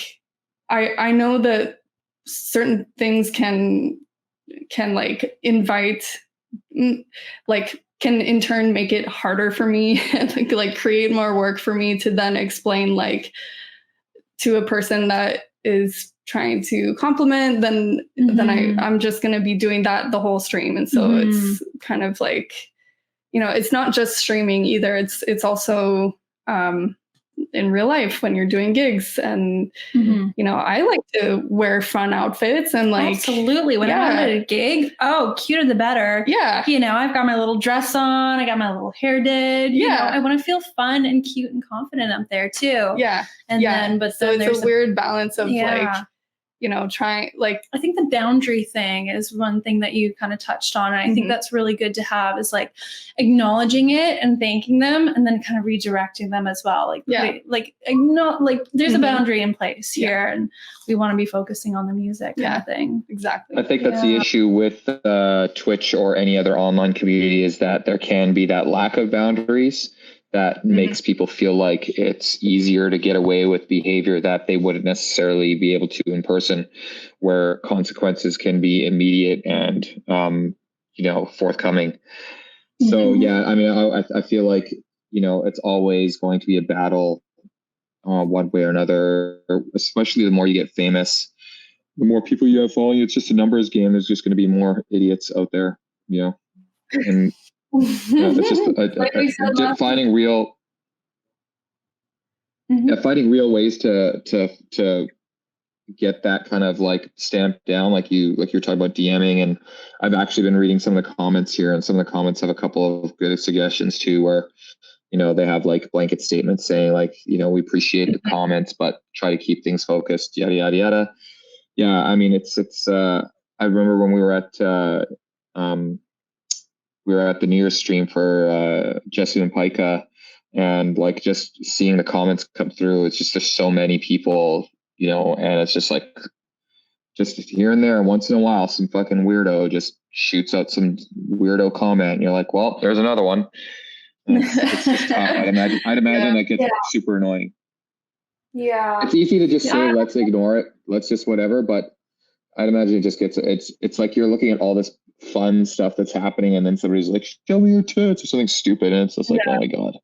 S2: I know that certain things can like invite, like can in turn make it harder for me and like create more work for me to then explain like to a person that is trying to compliment, then I'm just going to be doing that the whole stream. And so it's kind of like, you know, it's not just streaming either. It's also in real life when you're doing gigs. And, you know, I like to wear fun outfits and like.
S1: Absolutely. When I'm at a gig, cuter the better.
S2: Yeah.
S1: You know, I've got my little dress on. I got my little hair did. You know, I want to feel fun and cute and confident up there too.
S2: Yeah.
S1: And then, but
S2: so
S1: then
S2: it's a weird balance of like, you know, trying like.
S1: I think the boundary thing is one thing that you kind of touched on. And I think that's really good to have, is like acknowledging it and thanking them, and then kind of redirecting them as well. Like, there's a boundary in place here, and we want to be focusing on the music kind of thing.
S2: Exactly.
S3: I think that's the issue with Twitch or any other online community, is that there can be that lack of boundaries that makes people feel like it's easier to get away with behavior that they wouldn't necessarily be able to in person, where consequences can be immediate and, you know, forthcoming. So, I mean, I feel like, you know, it's always going to be a battle one way or another, especially the more you get famous, the more people you have following. It's just a numbers game. There's just going to be more idiots out there, you know, and it's just finding real ways to get that kind of like stamped down, like you're talking about DMing. And I've actually been reading some of the comments here, and some of the comments have a couple of good suggestions too, where, you know, they have like blanket statements saying like, you know, we appreciate the comments, but try to keep things focused, yada yada yada. Yeah, I mean, it's I remember when we were at the New Year's stream for Jesse and Pika, and like just seeing the comments come through, it's just, there's so many people, you know, and it's just like, just here and there, once in a while, some fucking weirdo just shoots out some weirdo comment, and you're like, well, there's another one. It's just tough. I'd imagine that gets super annoying.
S1: Yeah.
S3: It's easy to just say, let's ignore it, let's just whatever, but I'd imagine it just gets, it's like you're looking at all this fun stuff that's happening, and then somebody's like, show me your tits or something stupid, and it's just like, oh my god.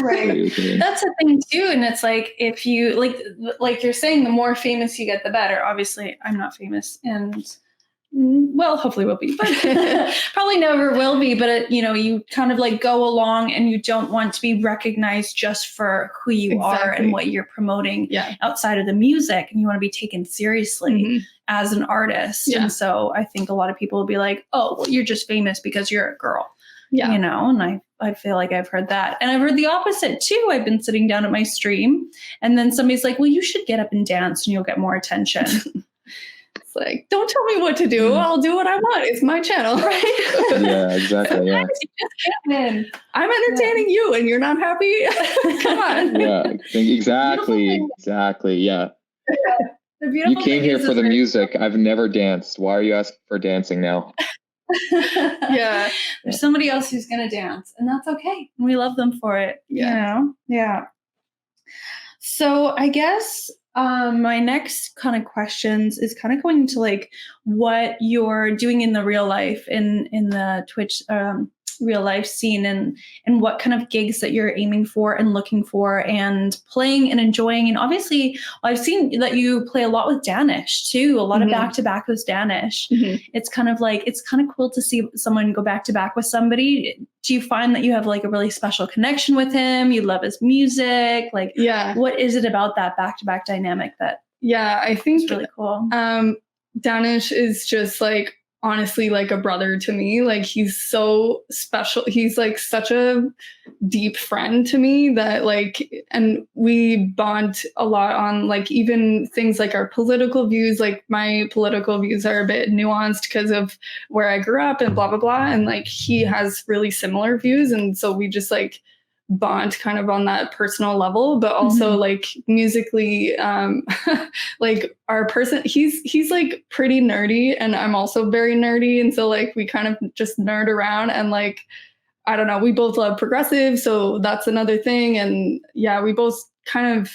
S1: Right. That's the thing too. And it's like, if you like you're saying, the more famous you get, the better. Obviously I'm not famous, and well, hopefully will be, but probably never will be. But you know, you kind of like go along, and you don't want to be recognized just for who you are and what you're promoting outside of the music. And you want to be taken seriously as an artist. Yeah. And so I think a lot of people will be like, oh, well, you're just famous because you're a girl. Yeah. You know, and I feel like I've heard that. And I've heard the opposite too. I've been sitting down at my stream, and then somebody's like, well, you should get up and dance and you'll get more attention.
S2: It's like, don't tell me what to do. I'll do what I want. It's my channel. Right?
S3: Yeah, exactly. Yeah.
S2: I'm entertaining you and you're not happy. Come on.
S3: Yeah, exactly. Exactly. Yeah. You came here for the music. I've never danced. Why are you asking for dancing now?
S1: Yeah. There's somebody else who's going to dance, and that's okay. We love them for it. Yeah. You know? Yeah. So I guess my next kind of questions is kind of going to like what you're doing in the real life, in the Twitch real life scene, and what kind of gigs that you're aiming for and looking for and playing and enjoying. And obviously I've seen that you play a lot with Danish too, a lot of back-to-back with Danish. It's kind of cool to see someone go back-to-back with somebody. Do you find that you have like a really special connection with him? You love his music? Like, what is it about that back-to-back dynamic that
S2: I think
S1: is really cool?
S2: Danish is just like honestly like a brother to me. Like he's so special. He's like such a deep friend to me that like, and we bond a lot on like even things like our political views. Like my political views are a bit nuanced because of where I grew up and blah, blah, blah. And like he has really similar views. And so we just like bond kind of on that personal level, but also like musically, like our person, he's like pretty nerdy and I'm also very nerdy. And so like we kind of just nerd around and like, I don't know, we both love progressive. So that's another thing. And yeah, we both kind of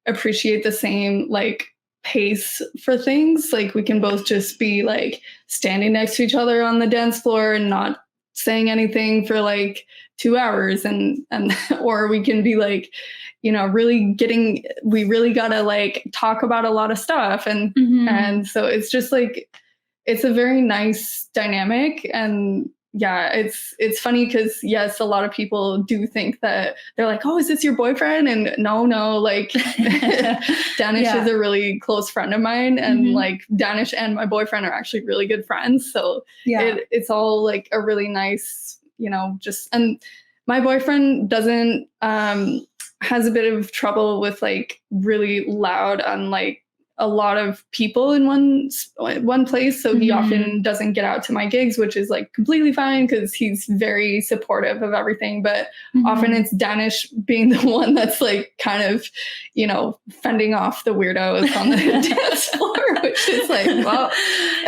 S2: appreciate the same like pace for things. Like we can both just be like standing next to each other on the dance floor and not saying anything for like 2 hours and or we can be like, you know, we really gotta like talk about a lot of stuff and and so it's just like it's a very nice dynamic. And yeah, it's funny because yes, a lot of people do think that they're like, oh, is this your boyfriend? And no, like Danish is a really close friend of mine, and like Danish and my boyfriend are actually really good friends. So it's all like a really nice, you know, just, and my boyfriend doesn't has a bit of trouble with like really loud and like a lot of people in one place, so he often doesn't get out to my gigs, which is like completely fine because he's very supportive of everything. But often it's Danish being the one that's like kind of, you know, fending off the weirdos on the dance floor, which is like, well,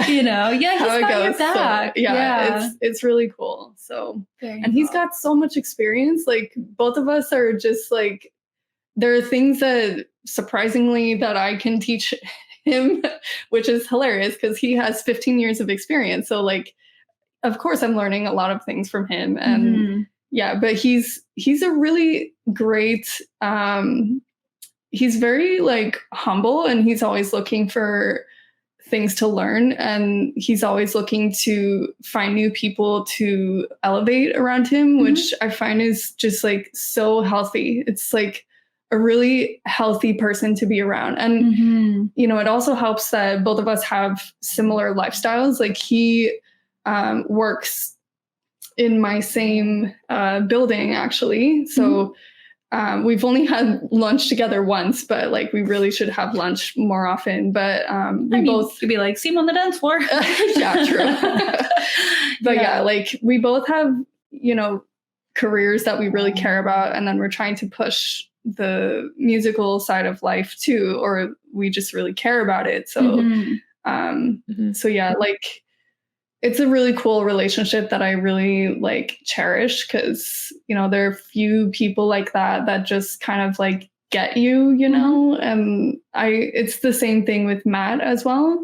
S1: you know, yeah,
S2: how
S1: he's
S2: it
S1: got your
S2: goes.
S1: back.
S2: So, yeah, it's really cool. So, and he's got so much experience. Like both of us are just like, there are things that surprisingly that I can teach him, which is hilarious because he has 15 years of experience. So like, of course I'm learning a lot of things from him. And yeah, but he's a really great, he's very like humble and he's always looking for things to learn. And he's always looking to find new people to elevate around him, which I find is just like so healthy. It's like a really healthy person to be around. And, you know, it also helps that both of us have similar lifestyles. Like he works in my same building, actually. So we've only had lunch together once, but like we really should have lunch more often. But we both
S1: could be like, see him on the dance floor.
S2: Yeah, true. But yeah, like we both have, you know, careers that we really care about. And then we're trying to push the musical side of life too, or we just really care about it. So, so yeah, like it's a really cool relationship that I really like cherish because, you know, there are few people like that just kind of like get you, you know, and it's the same thing with Matt as well.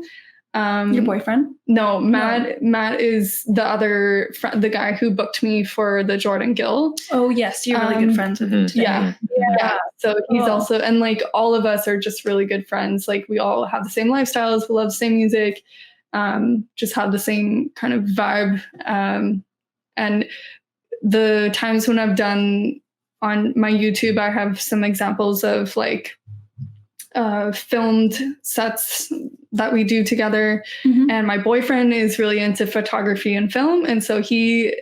S1: Your boyfriend?
S2: No, Matt is the other the guy who booked me for the Jordan Gill.
S1: Oh yes, you're really good friends with him today.
S2: Yeah. So he's also, and like all of us are just really good friends. Like we all have the same lifestyles, we love the same music, just have the same kind of vibe. And the times when I've done on my YouTube, I have some examples of like filmed sets that we do together. And my boyfriend is really into photography and film. And so he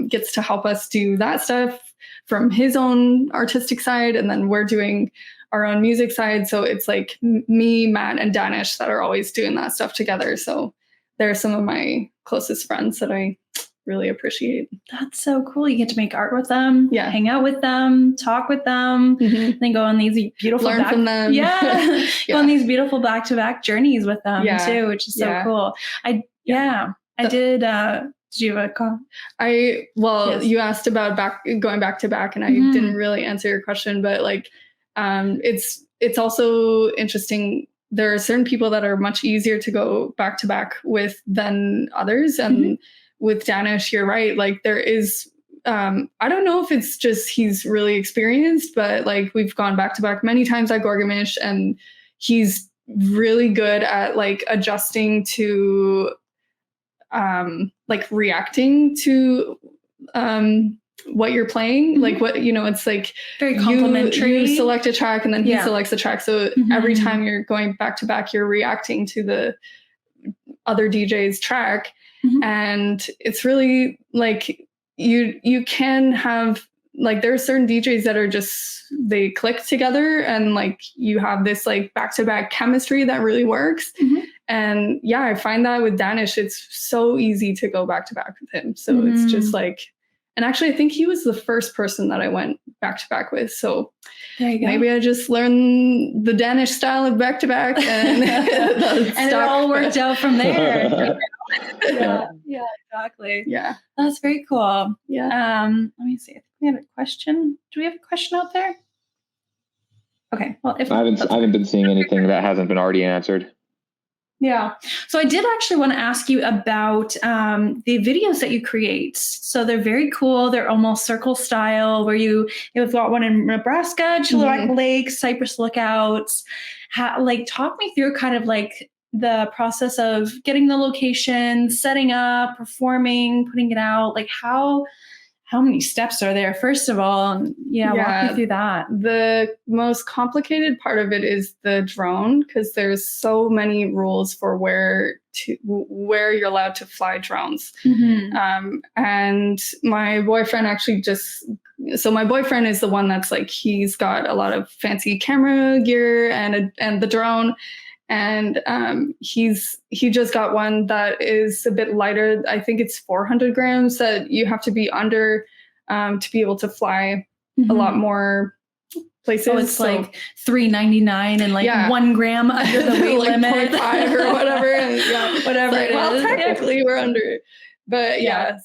S2: gets to help us do that stuff from his own artistic side. And then we're doing our own music side. So it's like me, Matt, and Danish that are always doing that stuff together. So they're some of my closest friends that I really appreciate.
S1: That's so cool. You get to make art with them,
S2: yeah,
S1: hang out with them, talk with them, then go on these beautiful
S2: learn from them.
S1: Go on these beautiful back-to-back journeys with them too, which is so cool. I did. Did you have a call?
S2: You asked about going back to back, and I didn't really answer your question, but like, it's also interesting. There are certain people that are much easier to go back to back with than others, and with Danish, you're right. Like there is, I don't know if it's just he's really experienced, but like we've gone back to back many times at Gorg-o-mish, and he's really good at like adjusting to, like reacting to what you're playing. Like what, you know, it's like
S1: very complimentary.
S2: You select a track and then he selects a track. So every time you're going back to back, you're reacting to the other DJ's track. And it's really like you can have like there are certain DJs that are just they click together and like you have this like back-to-back chemistry that really works. And yeah, I find that with Danish it's so easy to go back-to-back with him. So it's just like, and actually I think he was the first person that I went back-to-back with. So
S1: there you go.
S2: Maybe I just learned the Danish style of back-to-back and
S1: and it all worked out from there. Yeah, exactly.
S2: Yeah.
S1: That's very cool.
S2: Yeah.
S1: Let me see. I think we have a question. Do we have a question out there? Okay. Well, if
S3: I haven't been seeing anything that hasn't been already answered.
S1: Yeah. So I did actually want to ask you about the videos that you create. So they're very cool. They're almost circle style where you've got one in Nebraska, Chilliwack Lake, Cypress Lookouts. Talk me through kind of like the process of getting the location, setting up, performing, putting it out. Like how many steps are there, first of all? And walk me through that.
S2: The most complicated part of it is the drone, because there's so many rules for where you're allowed to fly drones. And my boyfriend my boyfriend is the one that's like, he's got a lot of fancy camera gear and the drone. And he just got one that is a bit lighter. I think it's 400 grams that you have to be under to be able to fly a lot more places.
S1: So it's like $3.99 and like 1 gram under the weight
S2: like
S1: limit,
S2: 0.5 or whatever. And
S1: whatever it is.
S2: Well, technically we're under. But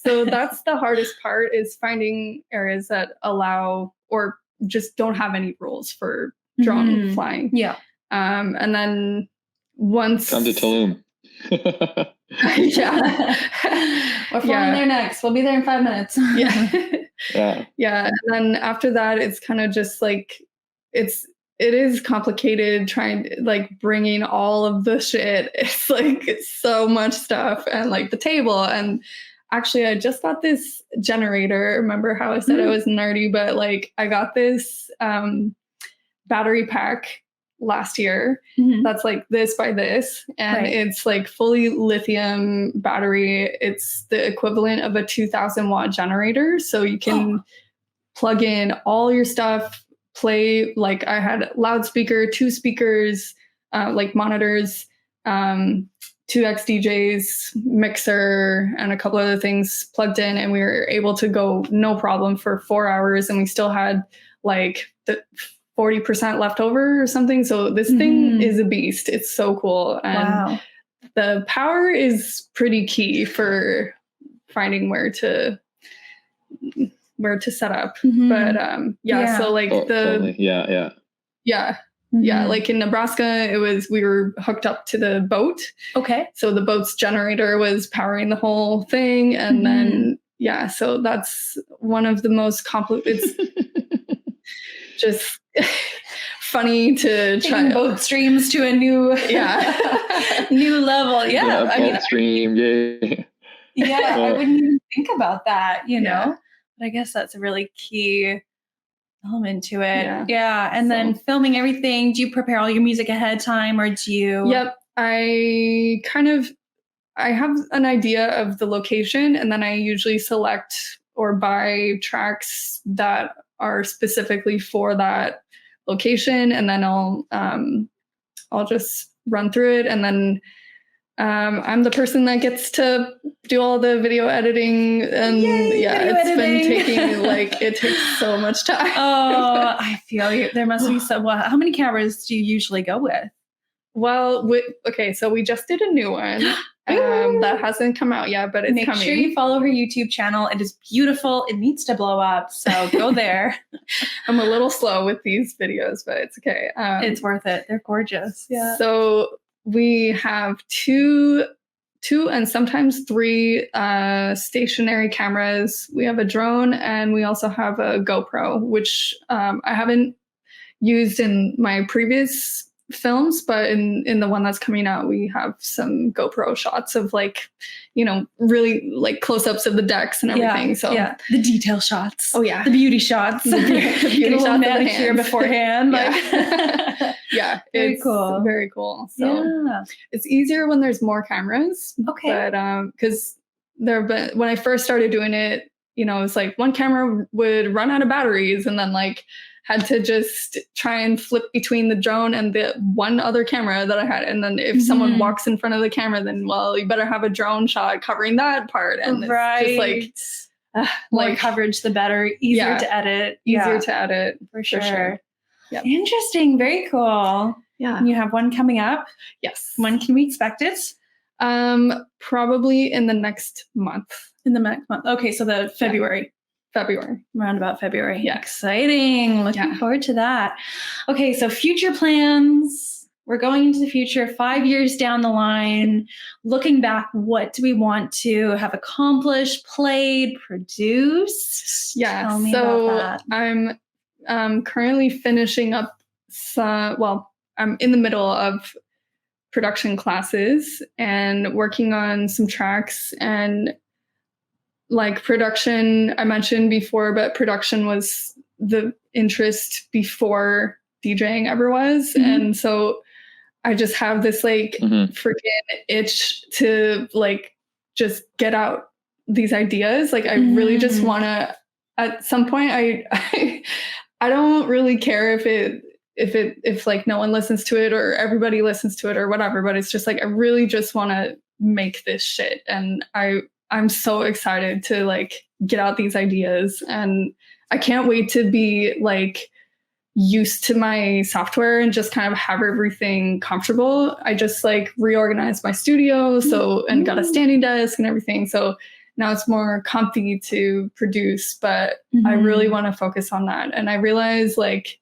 S2: so that's the hardest part, is finding areas that allow or just don't have any rules for drone flying.
S1: Yeah.
S2: And then once
S3: come to Tulum.
S1: We're flying there next. We'll be there in 5 minutes.
S2: Yeah. And then after that, it's kind of just like, it is complicated trying like bringing all of the shit. It's like, it's so much stuff, and like the table. And actually I just got this generator. Remember how I said I was nerdy, but like I got this battery pack last year that's like this by this, and it's like fully lithium battery. It's the equivalent of a 2,000 watt generator, so you can plug in all your stuff, play. Like I had loudspeaker, 2 speakers, like monitors, 2 XDJs, mixer, and a couple other things plugged in, and we were able to go no problem for 4 hours, and we still had like the 40% left over or something. So this thing is a beast. It's so cool. And the power is pretty key for finding where to set up. But so like like in Nebraska, we were hooked up to the boat.
S1: Okay.
S2: So the boat's generator was powering the whole thing. And then, so that's one of the most it's just funny to try
S1: boat streams to a new new level.
S3: Boat stream.
S1: I wouldn't even think about that, know. But I guess that's a really key element to it. And then filming everything. Do you prepare all your music ahead of time, or do you?
S2: Yep. I have an idea of the location, and then I usually select or buy tracks that are specifically for that location, and then I'll just run through it, and then I'm the person that gets to do all the video editing, and been taking like it takes so much time.
S1: I feel you. There must be some. Well, how many cameras do you usually go with?
S2: Well, so we just did a new one. That hasn't come out yet, but it's coming.
S1: Make sure you follow her YouTube channel. It is beautiful. It needs to blow up, so go there.
S2: I'm a little slow with these videos, but it's okay.
S1: It's worth it. They're gorgeous. Yeah.
S2: So we have two and sometimes 3 stationary cameras. We have a drone, and we also have a GoPro, which I haven't used in my previous films, but in the one that's coming out, we have some GoPro shots of like, really like close-ups of the decks and everything.
S1: The detail shots.
S2: The
S1: beauty shots.
S2: The beauty shots of the
S1: hands beforehand.
S2: Very
S1: cool.
S2: Very cool. So it's easier when there's more cameras.
S1: Okay.
S2: But because when I first started doing it, you know, it's like one camera would run out of batteries and then like had to just try and flip between the drone and the one other camera that I had. And then if someone walks in front of the camera, then, well, you better have a drone shot covering that part. And it's just like,
S1: more coverage, the better. Easier to edit.
S2: Easier to edit.
S1: For sure.
S2: Yep.
S1: Interesting. Very cool.
S2: Yeah.
S1: And you have one coming up.
S2: Yes.
S1: When can we expect it?
S2: Probably in the next month.
S1: In the next month. Okay. So the February. Around about February.
S2: Yeah.
S1: Exciting. Looking forward to that. Okay. So future plans. We're going into the future 5 years down the line. Looking back, what do we want to have accomplished, played, produced?
S2: Yeah.
S1: Tell me about that.
S2: I'm currently finishing up I'm in the middle of production classes and working on some tracks, and like production I mentioned before, but production was the interest before DJing ever was. And so I just have this like freaking itch to like just get out these ideas. Like I really just want to, at some point I don't really care if like no one listens to it or everybody listens to it or whatever, but it's just like I really just want to make this shit, and I'm so excited to like get out these ideas, and I can't wait to be like used to my software and just kind of have everything comfortable. I just like reorganized my studio and got a standing desk and everything, so now it's more comfy to produce, but I really want to focus on that. And I realize like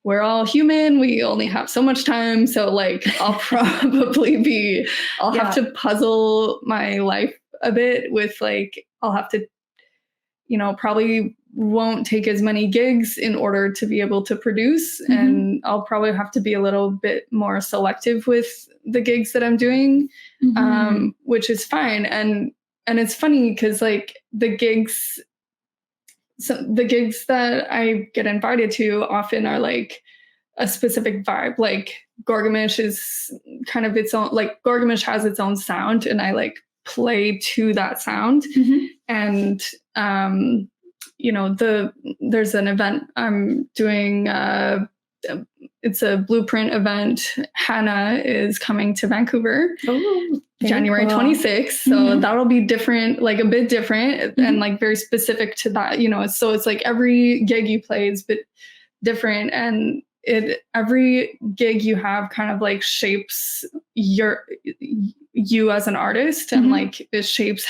S2: we're all human. We only have so much time. So like I'll probably have to puzzle my life a bit with like, I'll have to, you know, probably won't take as many gigs in order to be able to produce. And I'll probably have to be a little bit more selective with the gigs that I'm doing, which is fine. And it's funny because like the gigs that I get invited to often are like a specific vibe. Like Gorg-o-mish is kind of its own, like Gorg-o-mish has its own sound, and I like play to that sound. And you know, there's an event I'm doing, it's a blueprint event. Hannah is coming to Vancouver January 26th. So that'll be different, like a bit different and like very specific to that, you know. So it's like every gig you play is a bit different, and every gig you have kind of like shapes you as an artist, and like it shapes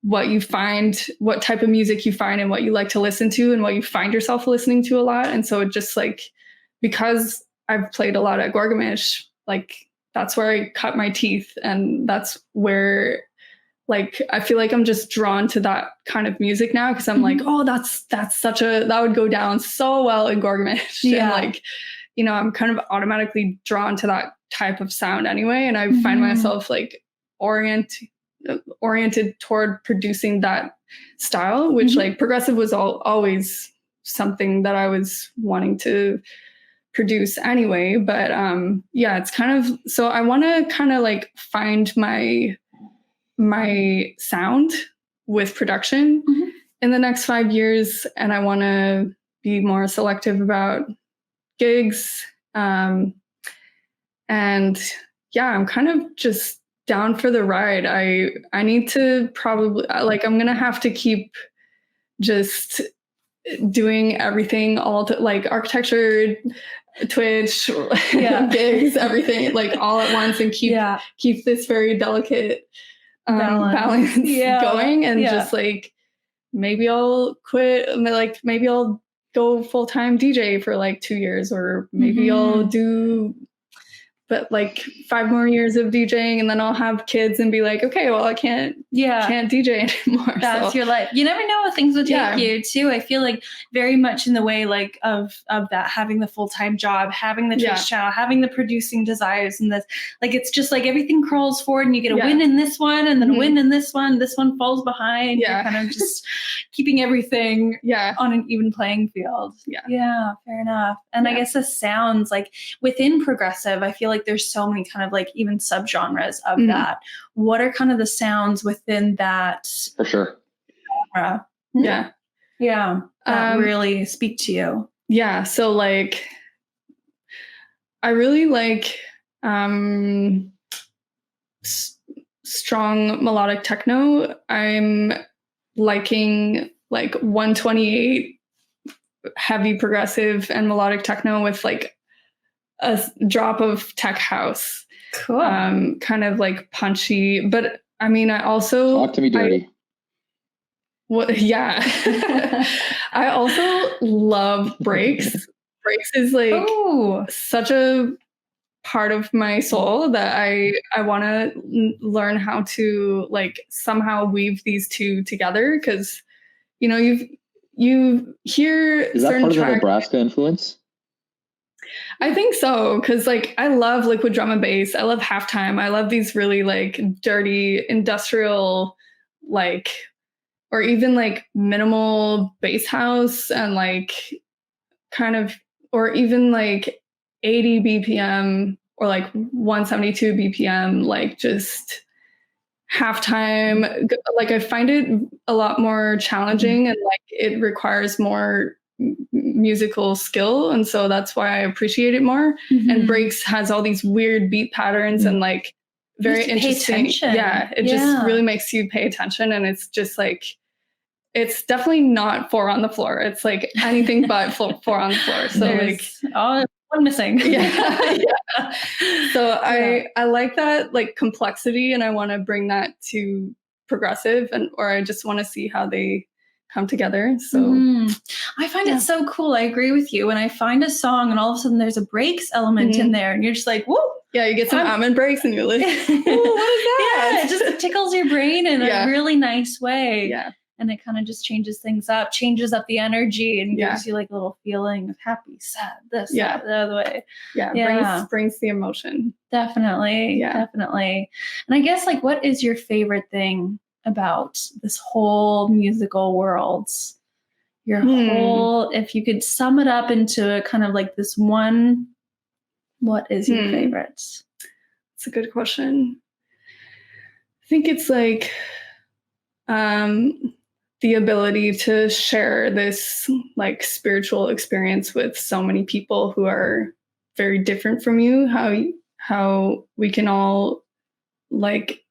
S2: what you find, what type of music you find, and what you like to listen to, and what you find yourself listening to a lot. And so it just like, because I've played a lot at Gorg-o-mish, like that's where I cut my teeth, and that's where like I feel like I'm just drawn to that kind of music now, because I'm like, oh, that would go down so well in Gorg-o-mish. And like, you know, I'm kind of automatically drawn to that type of sound anyway, and I find myself like oriented toward producing that style, which like progressive was always something that I was wanting to produce anyway. But yeah, it's kind of, so I want to kind of like find my sound with production in the next 5 years, and I want to be more selective about gigs. And yeah, I'm kind of just down for the ride. I need to probably, like, I'm gonna have to keep just doing everything like architecture, Twitch, gigs, everything like all at once, and keep this very delicate balance going, and just like maybe I'll quit, like maybe I'll go full-time DJ for like 2 years, or maybe I'll do like 5 more years of DJing, and then I'll have kids and be like, okay, well, I can't DJ anymore.
S1: That's your life. You never know what things will take you too. I feel like very much in the way like of that, having the full-time job, having the Twitch channel, having the producing desires, and this, like, it's just like everything crawls forward, and you get a win in this one, and then a win in this one falls behind. You're kind of just keeping everything on an even playing field. Yeah, fair enough. And I guess this sounds like within progressive, I feel like like there's so many kind of like even subgenres of that. What are kind of the sounds within that?
S3: For sure.
S1: Genre?
S2: Yeah.
S1: Yeah. That really speak to you.
S2: Yeah. So like, I really like strong melodic techno. I'm liking like 128 heavy progressive and melodic techno with like a drop of tech house.
S1: Cool.
S2: Kind of like punchy, but I mean, I also
S3: talk to me dirty.
S2: Yeah. I also love breaks. Breaks is like such a part of my soul that I want to learn how to like somehow weave these two together, because you know you hear
S3: is that
S2: certain
S3: part of
S2: tracks.
S3: the Nebraska influence?
S2: I think so, because like I love liquid drum and bass. I love halftime. I love these really like dirty industrial like, or even like minimal bass house and like kind of, or even like 80 BPM or like 172 BPM, like just halftime. Like I find it a lot more challenging and like it requires more musical skill. And so that's why I appreciate it more. And breaks has all these weird beat patterns and like very interesting. Yeah. It just really makes you pay attention. And it's just like, it's definitely not 4 on the floor. It's like anything but 4 on the floor. So there's
S1: like one missing.
S2: Yeah. So I like that like complexity, and I want to bring that to progressive, or I just want to see how they come together. So
S1: I find it so cool. I agree with you. When I find a song and all of a sudden there's a breaks element in there and you're just like, whoa.
S2: Yeah, you get some almond breaks and you're like, what is that?
S1: Yeah, it just tickles your brain in a really nice way.
S2: Yeah.
S1: And it kind of just changes things up, changes up the energy, and gives you like a little feeling of happy, sad, this, that, the other way.
S2: Yeah. Brings the emotion.
S1: Definitely. Definitely. And I guess like, what is your favorite thing about this whole musical world? Your whole, if you could sum it up into a kind of like this one, what is your favorite?
S2: It's a good question. I think it's like, the ability to share this like spiritual experience with so many people who are very different from you, how we can all like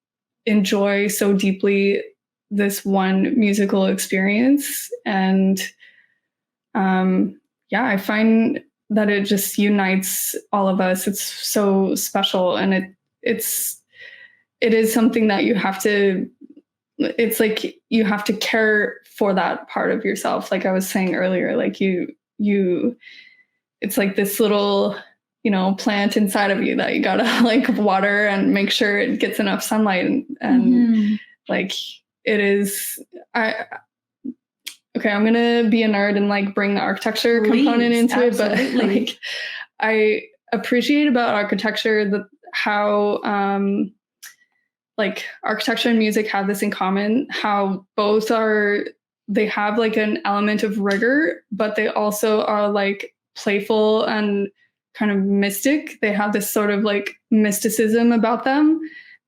S2: enjoy so deeply this one musical experience. And I find that it just unites all of us. It's so special, and it is something that you have to, it's like you have to care for that part of yourself. Like I was saying earlier, like you it's like this little, plant inside of you that you gotta like water and make sure it gets enough sunlight. And like it is, I'm gonna be a nerd and like bring the architecture component into it, but like I appreciate about architecture how like architecture and music have this in common, how both they have like an element of rigor, but they also are like playful and kind of mystic. They have this sort of like mysticism about them.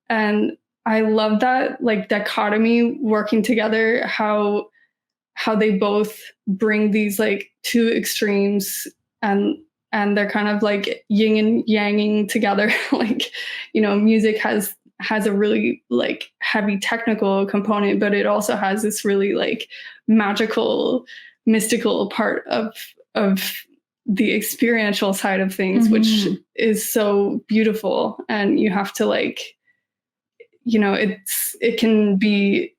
S2: And I love that like dichotomy working together, how they both bring these like two extremes, and they're kind of like yin and yanging together. Like, music has a really like heavy technical component, but it also has this really like magical, mystical part of the experiential side of things, which is so beautiful. And you have to like, it can be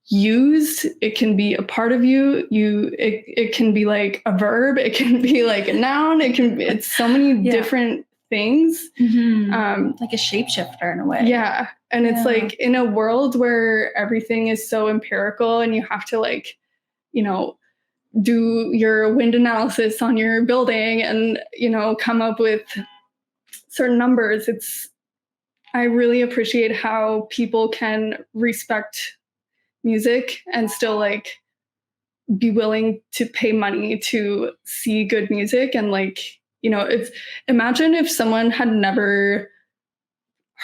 S2: used, it can be a part of you, it can be like a verb, it can be like a noun, it's so many different things.
S1: Like a shapeshifter in a way.
S2: Yeah. And it's like in a world where everything is so empirical and you have to like, do your wind analysis on your building and, come up with certain numbers. I really appreciate how people can respect music and still like be willing to pay money to see good music. And like, imagine if someone had never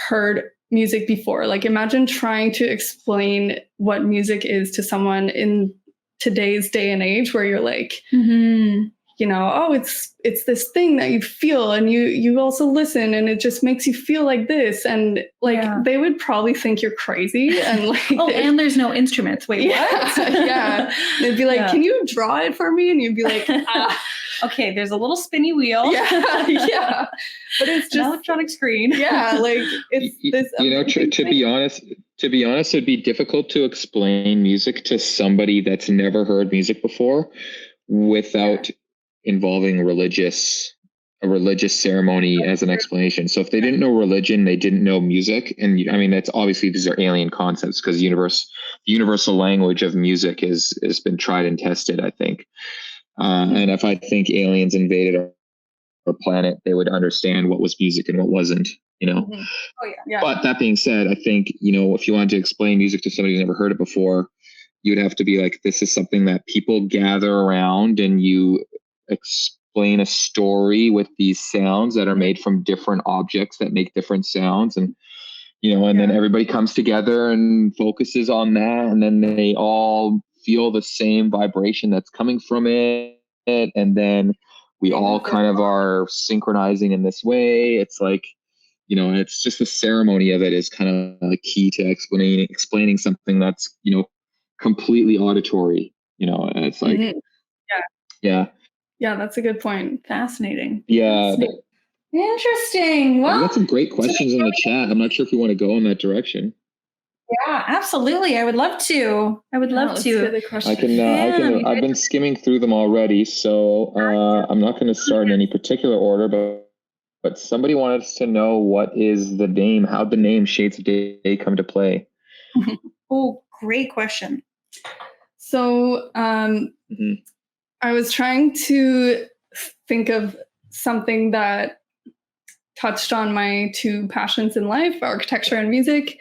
S2: heard music before. Like imagine trying to explain what music is to someone in today's day and age where you're like, you know, oh, it's this thing that you feel and you also listen and it just makes you feel like this. And like they would probably think you're crazy. And like,
S1: oh, and there's no instruments. Wait, what?
S2: Yeah. They'd be like, can you draw it for me? And you'd be like,
S1: okay, there's a little spinny wheel.
S2: Yeah. But it's just
S1: an electronic screen.
S2: Yeah. Like it's this.
S3: You know, to be honest, it'd be difficult to explain music to somebody that's never heard music before without involving a religious ceremony as an explanation. So if they didn't know religion, they didn't know music. And I mean, that's obviously, these are alien concepts because the universal language of music has been tried and tested, I think. And if I think aliens invaded our planet, they would understand what was music and what wasn't, you know?
S2: Oh yeah.
S3: But that being said, I think, you know, if you wanted to explain music to somebody who's never heard it before, you'd have to be like, this is something that people gather around and you explain a story with these sounds that are made from different objects that make different sounds. And, you know, and then everybody comes together and focuses on that. And then they all feel the same vibration that's coming from it. And then we all kind of are synchronizing in this way. It's like, you know, it's just the ceremony of it is kind of a key to explaining something that's, you know, completely auditory, you know, and it's like,
S2: Yeah, that's a good point.
S1: Fascinating.
S3: Yeah.
S1: Interesting. Well,
S3: we got some great questions in the chat. I'm not sure if you want to go in that direction.
S1: Yeah, absolutely. I would love to.
S2: I've
S3: been skimming through them already, so I'm not going to start in any particular order, but somebody wanted us to know what is the name, how'd the name Shades of Day come to play?
S1: Oh, great question.
S2: So I was trying to think of something that touched on my two passions in life, architecture and music.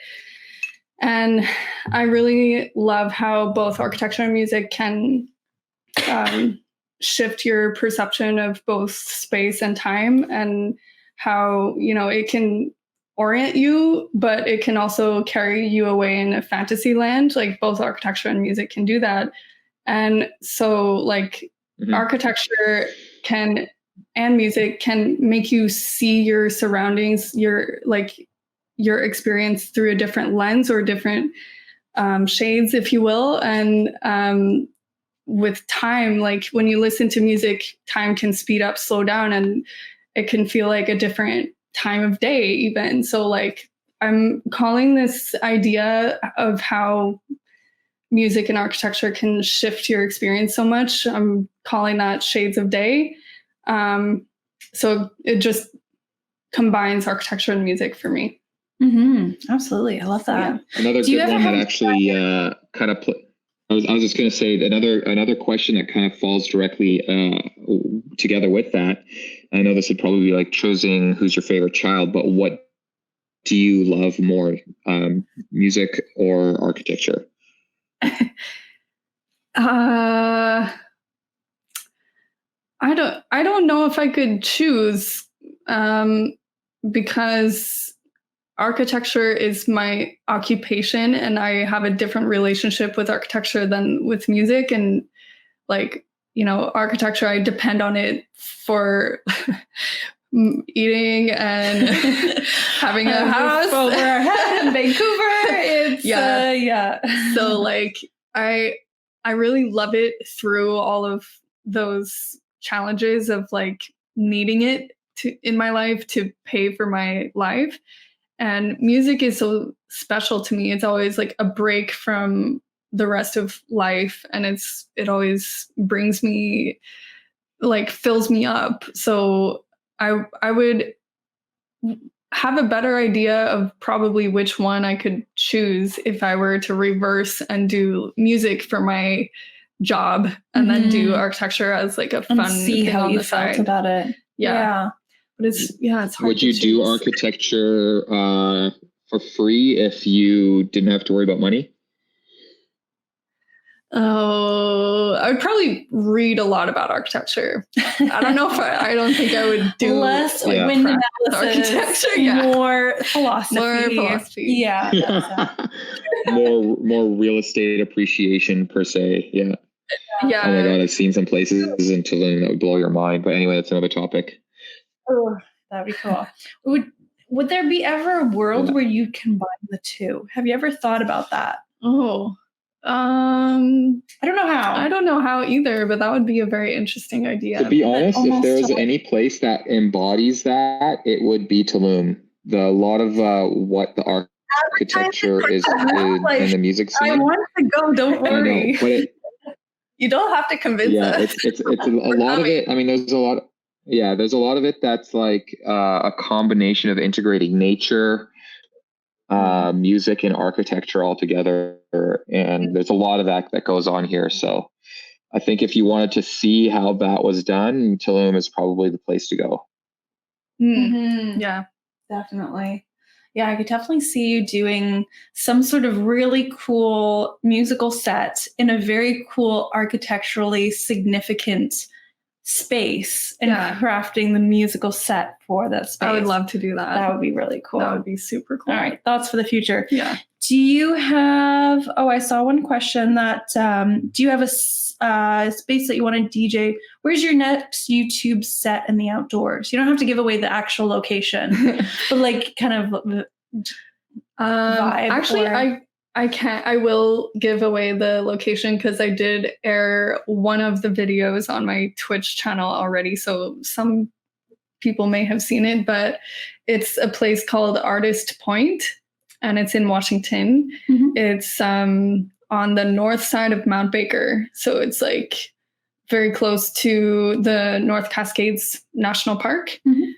S2: And I really love how both architecture and music can shift your perception of both space and time, and how, you know, it can orient you, but it can also carry you away in a fantasy land. Like both architecture and music can do that. And so like architecture and music can make you see your surroundings, your experience through a different lens or different shades, if you will. And with time, like when you listen to music, time can speed up, slow down, and it can feel like a different time of day even. So like I'm calling this idea of how music and architecture can shift your experience so much, I'm calling that Shades of Day. So it just combines architecture and music for me.
S1: Absolutely. I love that.
S3: Yeah. Another good one that actually kind of I was just going to say another question that kind of falls directly together with that. I know this would probably be like choosing who's your favorite child, but what do you love more, music or architecture?
S2: I don't know if I could choose, because architecture is my occupation and I have a different relationship with architecture than with music. And like, you know, architecture, I depend on it for eating and having a house over our head in Vancouver. So like, I really love it through all of those challenges of like needing it in my life to pay for my life. And music is so special to me. It's always like a break from the rest of life. And it always brings me, like, fills me up. So I would have a better idea of probably which one I could choose if I were to reverse and do music for my job and then do architecture as like a fun
S1: and see
S2: thing
S1: how
S2: on
S1: you
S2: the
S1: felt
S2: side.
S1: about it.
S2: Yeah. But it's hard.
S3: Would you do architecture for free if you didn't have to worry about money?
S2: Oh, I would probably read a lot about architecture. I don't know if I don't think I would do
S1: less
S3: Yeah.
S1: wind
S2: practice
S1: analysis,
S2: architecture,
S1: more philosophy.
S2: More philosophy.
S1: Yeah. that's
S3: more real estate appreciation per se. Yeah.
S2: Yeah.
S3: Oh my God, I've seen some places in Tulum that would blow your mind. But anyway, that's another topic.
S1: Oh, that'd be cool. Would there be ever a world where you combine the two? Have you ever thought about that?
S2: Oh,
S1: I don't know how.
S2: I don't know how either, but that would be a very interesting idea.
S3: To be honest, if
S1: almost
S3: there was
S1: totally-
S3: any place that embodies that, it would be Tulum. A lot of what the architecture is in the music scene.
S2: I want to go. Don't
S3: I know,
S2: worry.
S3: but
S2: You don't have to convince us.
S3: it's a lot of it. I mean, there's a lot of it that's like a combination of integrating nature, music, and architecture all together, and there's a lot of that goes on here. So I think if you wanted to see how that was done, Tulum is probably the place to go.
S1: Mhm.
S2: Yeah.
S1: Definitely. Yeah, I could definitely see you doing some sort of really cool musical set in a very cool architecturally significant space and
S2: Yeah.
S1: crafting the musical set for that space.
S2: I would love to do that.
S1: That would be really cool.
S2: That would be super cool.
S1: All right, thoughts for the future.
S2: Yeah.
S1: Do you have, I saw one question that, do you have a space that you want to DJ? Where's your next YouTube set in the outdoors? You don't have to give away the actual location, but like kind of vibe.
S2: Actually,
S1: or-
S2: I can't. I will give away the location because I did air one of the videos on my Twitch channel already. So some people may have seen it, but it's a place called Artist Point, and it's in Washington.
S1: Mhm.
S2: It's on the north side of Mount Baker. So it's like very close to the North Cascades National Park.
S1: Mhm.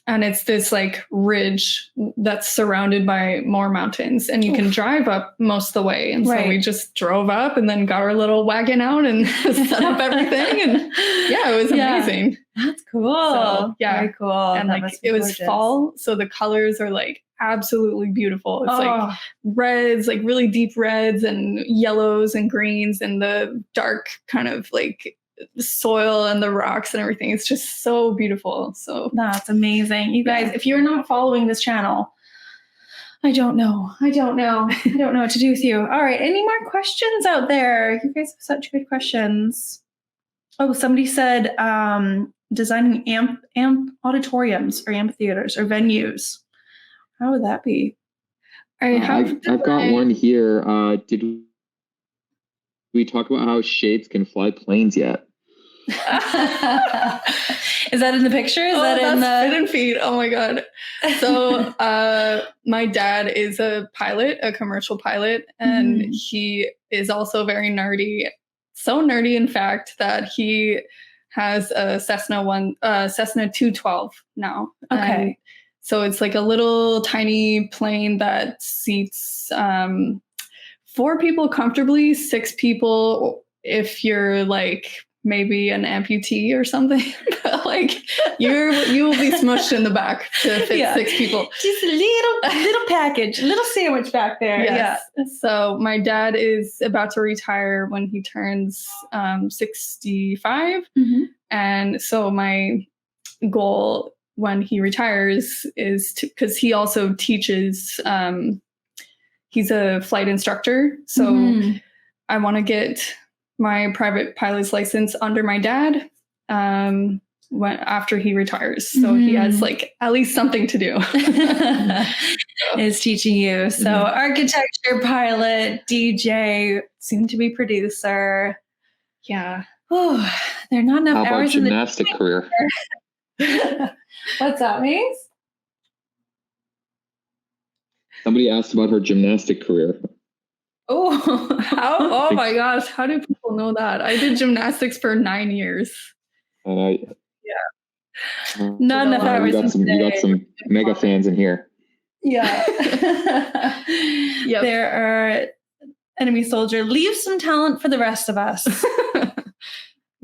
S2: And it's this like ridge that's surrounded by more mountains, and you can drive up most of the way. And so we just drove up and then got our little wagon out and set up everything. And yeah, it was amazing.
S1: That's cool.
S2: So, yeah.
S1: Very cool.
S2: And
S1: That
S2: like
S1: must be
S2: it was
S1: gorgeous.
S2: fall, so the colors are like absolutely beautiful. It's like reds, like really deep reds and yellows and greens, and the dark kind of like soil and the rocks and everything. It's just so beautiful. So
S1: that's amazing. You guys, if you're not following this channel, I don't know what to do with you. All right. Any more questions out there? You guys have such good questions. Oh, somebody said designing amp auditoriums or amphitheaters or venues. How would that be?
S3: I've got one here. Did we talk about how shades can fly planes yet?
S1: Is that in the picture? Is that in the
S2: Spit and Feed? Oh my God. So my dad is a pilot, a commercial pilot, and he is also very nerdy. So nerdy, in fact, that he has a Cessna 212 now.
S1: Okay.
S2: And so it's like a little tiny plane that seats 4 people comfortably, 6 people if you're like maybe an amputee or something. But like you will be smushed in the back to fit 6 people.
S1: Just a little package, a little sandwich back there.
S2: Yes. Yeah. So my dad is about to retire when he turns 65.
S1: Mm-hmm.
S2: And so my goal when he retires is to, because he also teaches, he's a flight instructor. So I want to get my private pilot's license under my dad after he retires. So he has like at least something to do.
S1: Is teaching you. So architecture, pilot, DJ, soon to be producer.
S2: Yeah.
S1: Oh, there are not enough
S3: How about
S1: hours in the
S3: gymnastic career?
S1: What's that, Mace?
S3: Somebody asked about her gymnastic career.
S2: Oh, how? Oh my gosh. How do people know that? I did gymnastics for 9 years.
S3: Yeah.
S1: Not enough hours.
S3: You got some mega fans in here.
S1: Yeah.
S2: Yep.
S1: There are enemy soldier. Leave some talent for the rest of us.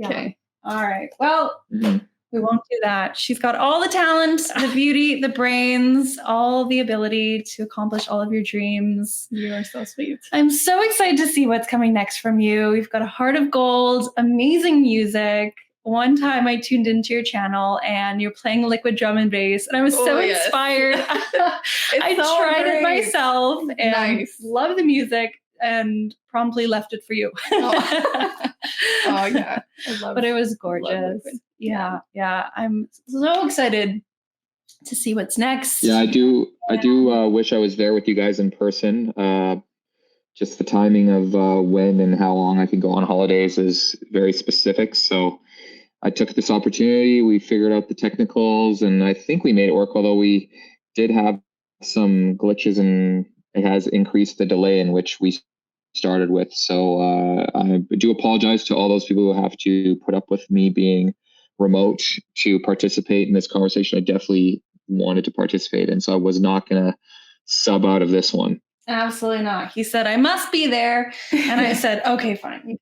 S2: Okay.
S1: All right. Well, We won't do that. She's got all the talent, the beauty, the brains, all the ability to accomplish all of your dreams.
S2: You are so sweet.
S1: I'm so excited to see what's coming next from you. You've got a heart of gold, amazing music. One time I tuned into your channel and you're playing liquid drum and bass, and I was so inspired. I
S2: so
S1: tried it
S2: great.
S1: myself and love the music and promptly left it for you.
S2: Oh yeah.
S1: But it was gorgeous. Yeah. I'm so excited to see what's next.
S3: Yeah, I do wish I was there with you guys in person. Just the timing of when and how long I could go on holidays is very specific. So I took this opportunity. We figured out the technicals, and I think we made it work, although we did have some glitches, and it has increased the delay in which we started with. So I do apologize to all those people who have to put up with me being remote to participate in this conversation. I definitely wanted to participate, and so I was not going to sub out of this one.
S1: Absolutely not. He said, I must be there. And I said, okay, fine.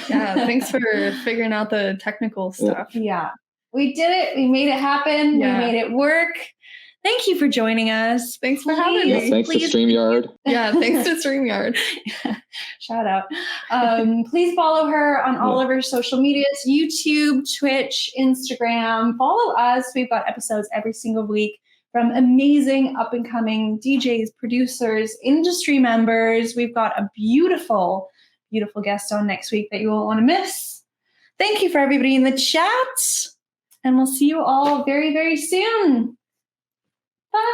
S2: Yeah, thanks for figuring out the technical stuff.
S1: Yeah. We did it. We made it happen.
S2: Yeah.
S1: We made it work. Thank you for joining us.
S2: Thanks for having me.
S3: Thanks to StreamYard.
S2: Yeah, thanks to StreamYard.
S1: Shout out. Please follow her on all of her social medias, YouTube, Twitch, Instagram. Follow us. We've got episodes every single week from amazing up-and-coming DJs, producers, industry members. We've got a beautiful, beautiful guest on next week that you won't want to miss. Thank you for everybody in the chat. And we'll see you all very, very soon. Bye.